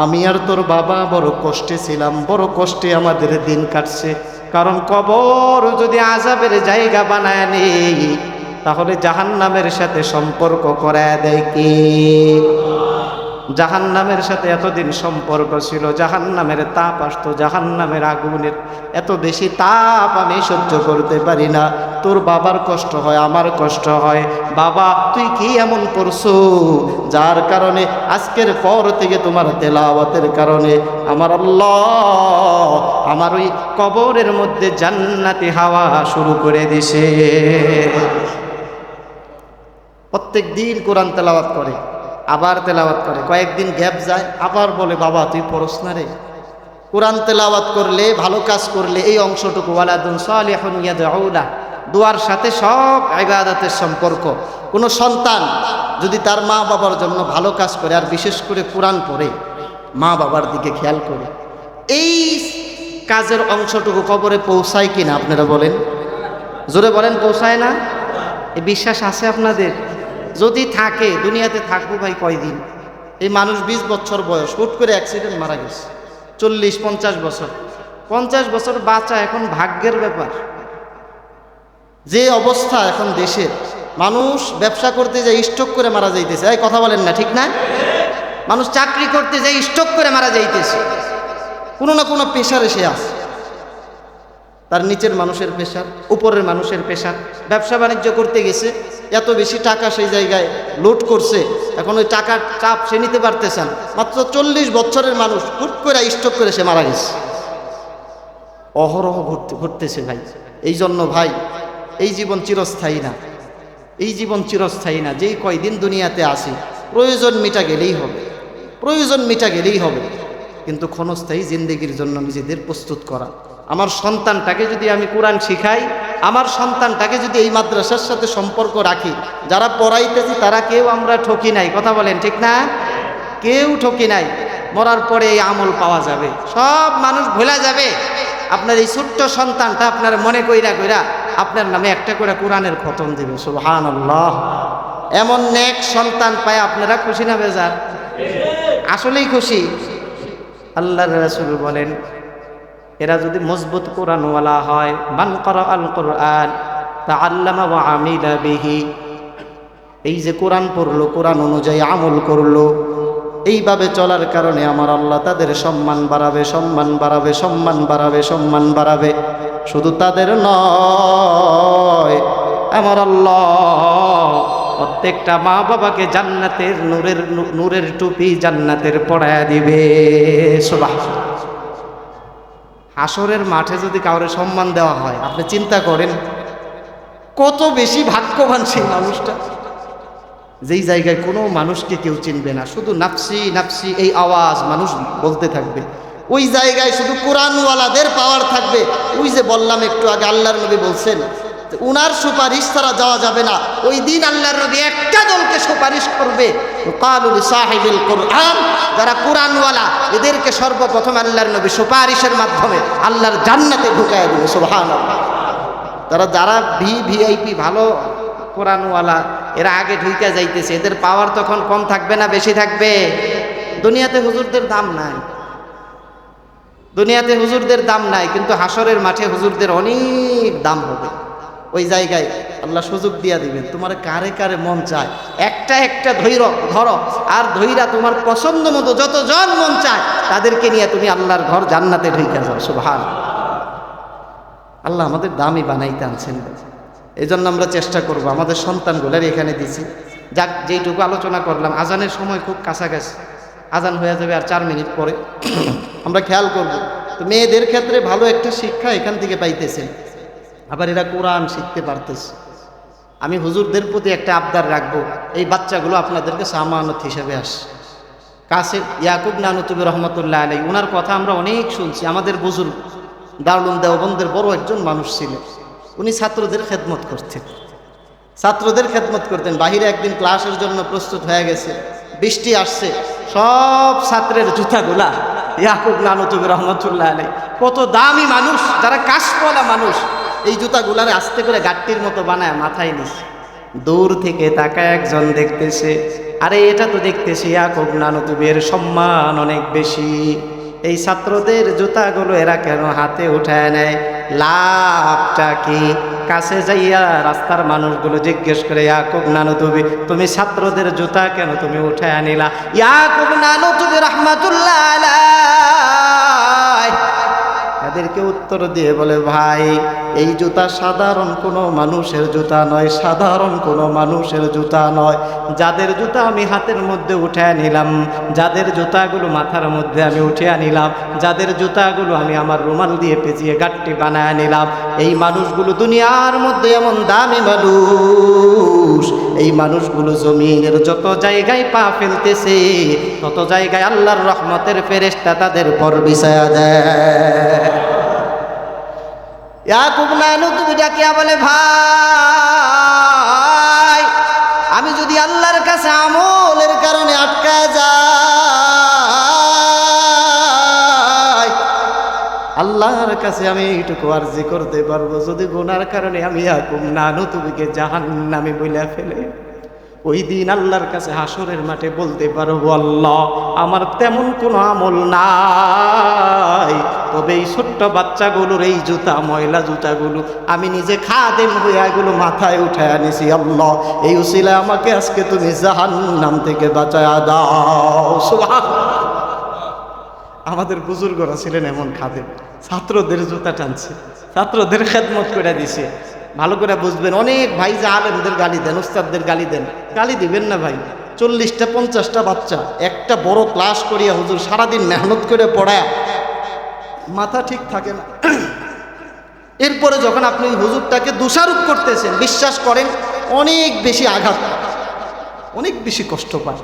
আমি আর তোর বাবা বড় কষ্টে ছিলাম, বড় কষ্টে আমাদের দিন কাটছে, কারণ কবর যদি আযাবের জায়গা বানায় নেই, তাহলে জাহান্নামের সাথে সম্পর্ক করায় দেয় কে? জাহান্নামের সাথে এতদিন সম্পর্ক ছিল, জাহান্নামের তাপ আসতো, জাহান্নামের আগুনের এত বেশি তাপ আমি সহ্য করতে পারি না। তোর বাবার কষ্ট হয়, আমার কষ্ট হয়, বাবা তুই কি এমন করছো যার কারণে আজকের পর থেকে তোমার তেলাওয়াতের কারণে আমার আল্লাহ আমার ওই কবরের মধ্যে জান্নাতি হাওয়া শুরু করে দিছে। প্রত্যেক দিন কোরআন তেলাওয়াত করে, আবার তেলাওয়াত করে, কয়েকদিন গ্যাপ যায়, আবার বলে, বাবা তুই পড়স না রে? কোরআন তেলাওয়াত করলে, ভালো কাজ করলে এই অংশটুকু, ওয়ালাদুন সালিহুন ইয়াদউ লাহ, দুয়ার সাথে সব ইবাদতের সম্পর্ক। কোনো সন্তান যদি তার মা বাবার জন্য ভালো কাজ করে, আর বিশেষ করে কোরআন পড়ে, মা বাবার দিকে খেয়াল করে, এই কাজের অংশটুকু কবরে পৌঁছায় কিনা আপনারা বলেন? জোরে বলেন, পৌঁছায় না? এই বিশ্বাস আছে আপনাদের? যদি থাকে, দুনিয়াতে থাকবো ভাই কয়দিন? এই মানুষ 20 বছর বয়স, হুট করে অ্যাক্সিডেন্ট মারা গেছে, 40-50 বছর, 50 বছর বাঁচা এখন ভাগ্যের ব্যাপার। যে অবস্থা এখন দেশের, মানুষ ব্যবসা করতে যায় স্ট্রোক করে মারা যাইতেছে, এই কথা বলেন না, ঠিক না? মানুষ চাকরি করতে যায় স্ট্রোক করে মারা যাইতেছে, কোনো না কোনো পেশার এসে আসে। তার নিচের মানুষের প্রেশার, উপরের মানুষের প্রেশার। ব্যবসা বাণিজ্য করতে গেছে, এত বেশি টাকা সেই জায়গায় লুট করছে, এখন ওই টাকার চাপ সে নিতে পারতেছেন। মাত্র 40 বছরের মানুষ হুট করে স্ট্রোক করে সে মারা গেছে। অহরহ ঘটতেছে ভাই। এই জন্য ভাই, এই জীবন চিরস্থায়ী না, এই জীবন চিরস্থায়ী না। যেই কয়দিন দুনিয়াতে আসি, প্রয়োজন মিটা গেলেই হবে, প্রয়োজন মিটা গেলেই হবে, কিন্তু ক্ষণস্থায়ী জিন্দেগির জন্য নিজেদের প্রস্তুত করা। আমার সন্তানটাকে যদি আমি কোরআন শিখাই, আমার সন্তানটাকে যদি এই মাদ্রাসার সাথে সম্পর্ক রাখি, যারা পড়াইতেছি তারা কেউ আমরা ঠকি নাই, কথা বলেন ঠিক না? কেউ ঠকি নাই। মরার পরে এই আমল পাওয়া যাবে, সব মানুষ ভোলা যাবে। আপনার এই ছোট্ট সন্তানটা আপনার মনে কইরা কইরা আপনার নামে একটা করে কোরআনের খতম দিবে। সুবহানাল্লাহ। এমন নেক সন্তান পায় আপনারা খুশি না বেজার? আসলেই খুশি। আল্লাহর রাসূল বলেন, এরা যদি মজবুত কোরআনওয়ালা হয়, মান ক্বারাআল কুরআন তাআল্লামা ওয়া আমিলা বিহি, এই যে কোরআন পড়লো, কোরআন অনুযায়ী আমল করলো, এইভাবে চলার কারণে আমার আল্লাহ তাদের সম্মান বাড়াবে, সম্মান বাড়াবে, সম্মান বাড়াবে, সম্মান বাড়াবে। শুধু তাদের নয়, আমার আল্লাহ প্রত্যেকটা মা বাবাকে জান্নাতের নূরের টুপি জান্নাতের পরায়া দিবে। সুবহানাল্লাহ। হাসরের মাঠে যদি কাউরে সম্মান দেওয়া হয়, আপনি চিন্তা করেন কত বেশি ভাগ্যবান সেই মানুষটা, যেই জায়গায় কোনো মানুষকে কেউ চিনবে না, শুধু নাফসি নাফসি এই আওয়াজ মানুষ বলতে থাকবে। ওই জায়গায় শুধু কোরআনওয়ালাদের পাওয়ার থাকবে। ওই যে বললাম একটু আগে, আল্লাহর নবী বলছেন উনার সুপারিশ ছাড়া যাওয়া যাবে না। ওই দিন আল্লাহর নবী একটা দলকে সুপারিশ করবে, ক্বালু লিসাহিবিল কুরআন, যারা কোরআনওয়ালা, এদেরকে সর্বপ্রথম আল্লাহর নবী সুপারিশের মাধ্যমে আল্লাহর জান্নাতে ঢুকায় দেবে। সুবহানাল্লাহ। যারা ভিআইপি ভালো কোরআনওয়ালা, এরা আগে ঢুকে যাইতেছে, এদের পাওয়ার তখন কম থাকবে না বেশি থাকবে? দুনিয়াতে হুজুরদের দাম নাই, দুনিয়াতে হুজুরদের দাম নাই, কিন্তু হাসরের মাঠে হুজুরদের অনেক দাম হবে। ওই জায়গায় আল্লাহ সুযোগ দিয়া দিবেন, তোমার কারে কারে মন চায় একটা একটা ধরো, আর ধৈরা তোমার পছন্দ মতো যতজন মন চায় তাদেরকে নিয়ে তুমি আল্লাহর ঘর জান্নাতে ঢুকে যাও। সুবহানাল্লাহ। আল্লাহ আমাদের দামি বানাইতে আনছেন। এই জন্য আমরা চেষ্টা করব আমাদের সন্তানগুলার এখানে দিছি। যাক, যেইটুকু আলোচনা করলাম, আজানের সময় খুব কাছাকাছি, আজান হয়ে যাবে আর 4 মিনিট পরে। আমরা খেয়াল করব, তো মেয়েদের ক্ষেত্রে ভালো একটা শিক্ষা এখান থেকে পাইতেছেন, আবার এরা কোরআন শিখতে পারতেছে। আমি হুজুরদের প্রতি একটা আবদার রাখবো, এই বাচ্চাগুলো আপনাদেরকে সামানত হিসেবে আসে। কাসেম ইয়াকুব নানুতুবি রহমতুল্লাহ আলাইহি, ওনার কথা আমরা অনেক শুনছি। আমাদের বুজুর্গ দারুল দেওবন্দের বড় একজন মানুষ ছিলেন। উনি ছাত্রদের খেদমত করতেন, ছাত্রদের খেদমত করতেন। বাহিরে একদিন ক্লাসের জন্য প্রস্তুত হয়ে গেছে, বৃষ্টি আসছে, সব ছাত্রের জুতাগুলা ইয়াকুব নানুতুবি রহমতুল্লাহ আলাইহি, কত দামি মানুষ, যারা কাশওয়ালা মানুষ, এই জুতাগুলারে আস্তে করে গাট্টির মতো বানায় মাথায় নিছে। দূর থেকে তাকায় একজন দেখতেছে, আরে এটা তো দেখতেছি ইয়াকুব নানুতুবির সম্মান অনেক বেশি, এই ছাত্রদের জুতাগুলো এরা কেন হাতে উঠায় নেয়, লাভটা কি? কাছে যাইয়া রাস্তার মানুষগুলো জিজ্ঞেস করে, ইয়াকুব নানুতুবি তুমি ছাত্রদের জুতা কেন তুমি উঠায় আনিলা? ইয়াকুব নানুতুবি রাহমাতুল্লাহ আলাইহি তাদেরকে উত্তর দিয়ে বলে, ভাই এই জুতা সাধারণ কোনো মানুষের জুতা নয়, সাধারণ কোনো মানুষের জুতা নয়। যাদের জুতা আমি হাতের মধ্যে উঠে নিলাম, যাদের জুতাগুলো মাথার মধ্যে আমি উঠে নিলাম, যাদের জুতাগুলো আমি আমার রুমাল দিয়ে পেঁচিয়ে গাট্টি বানায় নিলাম, এই মানুষগুলো দুনিয়ার মধ্যে এমন দামি মানুষ, এই মানুষগুলো জমিনের যত জায়গায় পা ফেলতেছে তত জায়গায় আল্লাহর রহমতের ফেরেশতা তাদের পর বিছায়া দেয়। ইয়াকুব নানুতুবি ডাকিয়া বলে, ভাই আমি যদি আল্লাহর কাছে আমলের কারণে আটকা যাই, আল্লাহর কাছে আমি এইটুকু আরজি করতে পারবো, যদি গুনার কারণে আমি ইয়াকুব নানুতুবিকে জাহান্নামী বইলা ফেলে, ওই দিন আল্লাহর কাছে হাসরের মাঠে বলতে পারবো, আল্লাহ আমার তেমন কোনো আমল নাই, তবে এই ছোট্ট বাচ্চাগুলোর এই জুতা, ময়লা জুতাগুলো আমি নিজে খাদেম হয়ে এগুলো মাথায় উঠায় আনিছি, আল্লাহ এই উসিলায় আমাকে আজকে তুমি জাহান্নাম থেকে বাঁচায়া দাও। সুবহানাল্লাহ। আমাদের বুজুর্গরা ছিলেন এমন খাদেম, ছাত্রদের জুতা টানছে, ছাত্রদের খেদমত করে দিছে। ভালো করে বুঝবেন, অনেক ভাই যে আলেমদের গালি দেন, উস্তাদদের গালি দেন, গালি দিবেন না ভাই। 40টা 50টা বাচ্চা একটা বড় ক্লাস করিয়া হুজুর সারাদিন মেহনত করে পড়ায় মাথা ঠিক থাকে না। এরপরে যখন আপনি হুজুরটাকে দোষারোপ করতেছেন, বিশ্বাস করেন অনেক বেশি আঘাত, অনেক বেশি কষ্ট পায়।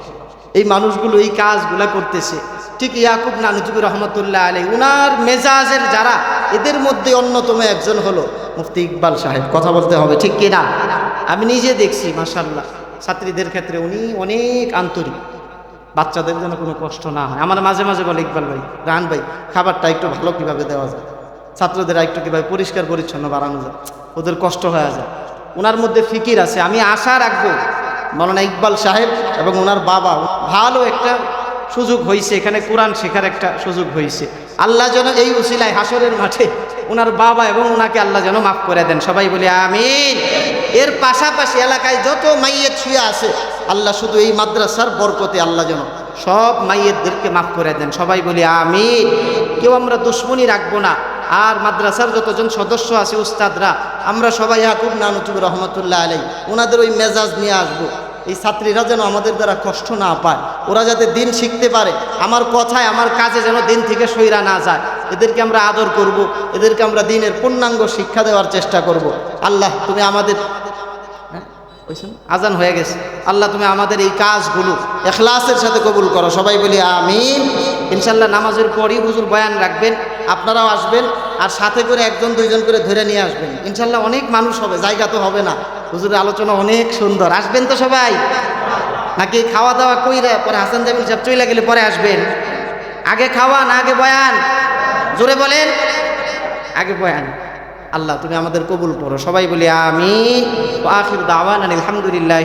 এই মানুষগুলো এই কাজগুলা করতেছে। ঠিক ইয়াকুব নানুতুবি রহমতুল্লাহ আলাইহি, উনার মেজাজের যারা, এদের মধ্যে অন্যতম একজন হলো মুফতি ইকবাল সাহেব। কথা বলতে হবে ঠিক কিনা? আমি নিজে দেখছি মাশাআল্লাহ, ছাত্রীদের ক্ষেত্রে উনি অনেক আন্তরিক, বাচ্চাদের যেন কোনো কষ্ট না হয়। আমার মাঝে মাঝে বলে, ইকবাল ভাই, রাহান ভাই, খাবারটা একটু ভালো কিভাবে দেওয়া যায়, ছাত্রদের একটু কীভাবে পরিষ্কার পরিচ্ছন্ন বাড়ানো যায়, ওদের কষ্ট হয়ে যায়। ওনার মধ্যে ফিকির আছে। আমি আশা রাখবো মাওলানা ইকবাল সাহেব এবং ওনার বাবা, ভালো একটা সুযোগ হয়েছে, এখানে কোরআন শেখার একটা সুযোগ হয়েছে। আল্লাহ যেন এই উসিলায় হাসরের মাঠে ওনার বাবা এবং ওনাকে আল্লাহ যেন মাফ করে দেন। সবাই বলি আমিন। এর পাশাপাশি এলাকায় যত মাইয়েত শুয়ে আছে, আল্লাহ শুধু এই মাদ্রাসার বরকতে আল্লাহ যেন সব মাইয়েতদেরকে মাফ করে দেন। সবাই বলি আমিন। কেউ আমরা দুশ্মনী রাখবো না। আর মাদ্রাসার যতজন সদস্য আছে, উস্তাদরা, আমরা সবাই ইয়াকুব নানুতুবি রহমতুল্লাহ আলাইহি ওনাদের ওই মেজাজ নিয়ে আসবো। এই ছাত্রীরা যেন আমাদের দ্বারা কষ্ট না পায়, ওরা যাতে দিন শিখতে পারে, আমার কথায় আমার কাজে যেন দিন থেকে সইরা না যায়, এদেরকে আমরা আদর করব, এদেরকে আমরা দিনের পূর্ণাঙ্গ শিক্ষা দেওয়ার চেষ্টা করব। আল্লাহ তুমি আমাদের, আজান হয়ে গেছে, আল্লাহ তুমি আমাদের এই কাজগুলো ইখলাসের সাথে কবুল করো। সবাই বলি আমিন। ইনশাল্লাহ নামাজের পরই হুজুর বয়ান রাখবেন, আপনারাও আসবেন, আর সাথে করে একজন দুইজন করে ধরে নিয়ে আসবেন। ইনশাল্লাহ অনেক মানুষ হবে, জায়গা তো হবে না। হুজুরের আলোচনা অনেক সুন্দর, আসবেন তো সবাই? নাকি খাওয়া দাওয়া কইরে পরে হাসান জামিল সাহেব চলে গেলে পরে আসবেন? আগে খাওয়া না আগে বয়ান? জোরে বলেন, আগে বয়ান। আল্লাহ তুমি আমাদের কবুল করো। সবাই বলি আমিন। ওয়া আখির দাওয়ানা আলহামদুলিল্লাহ।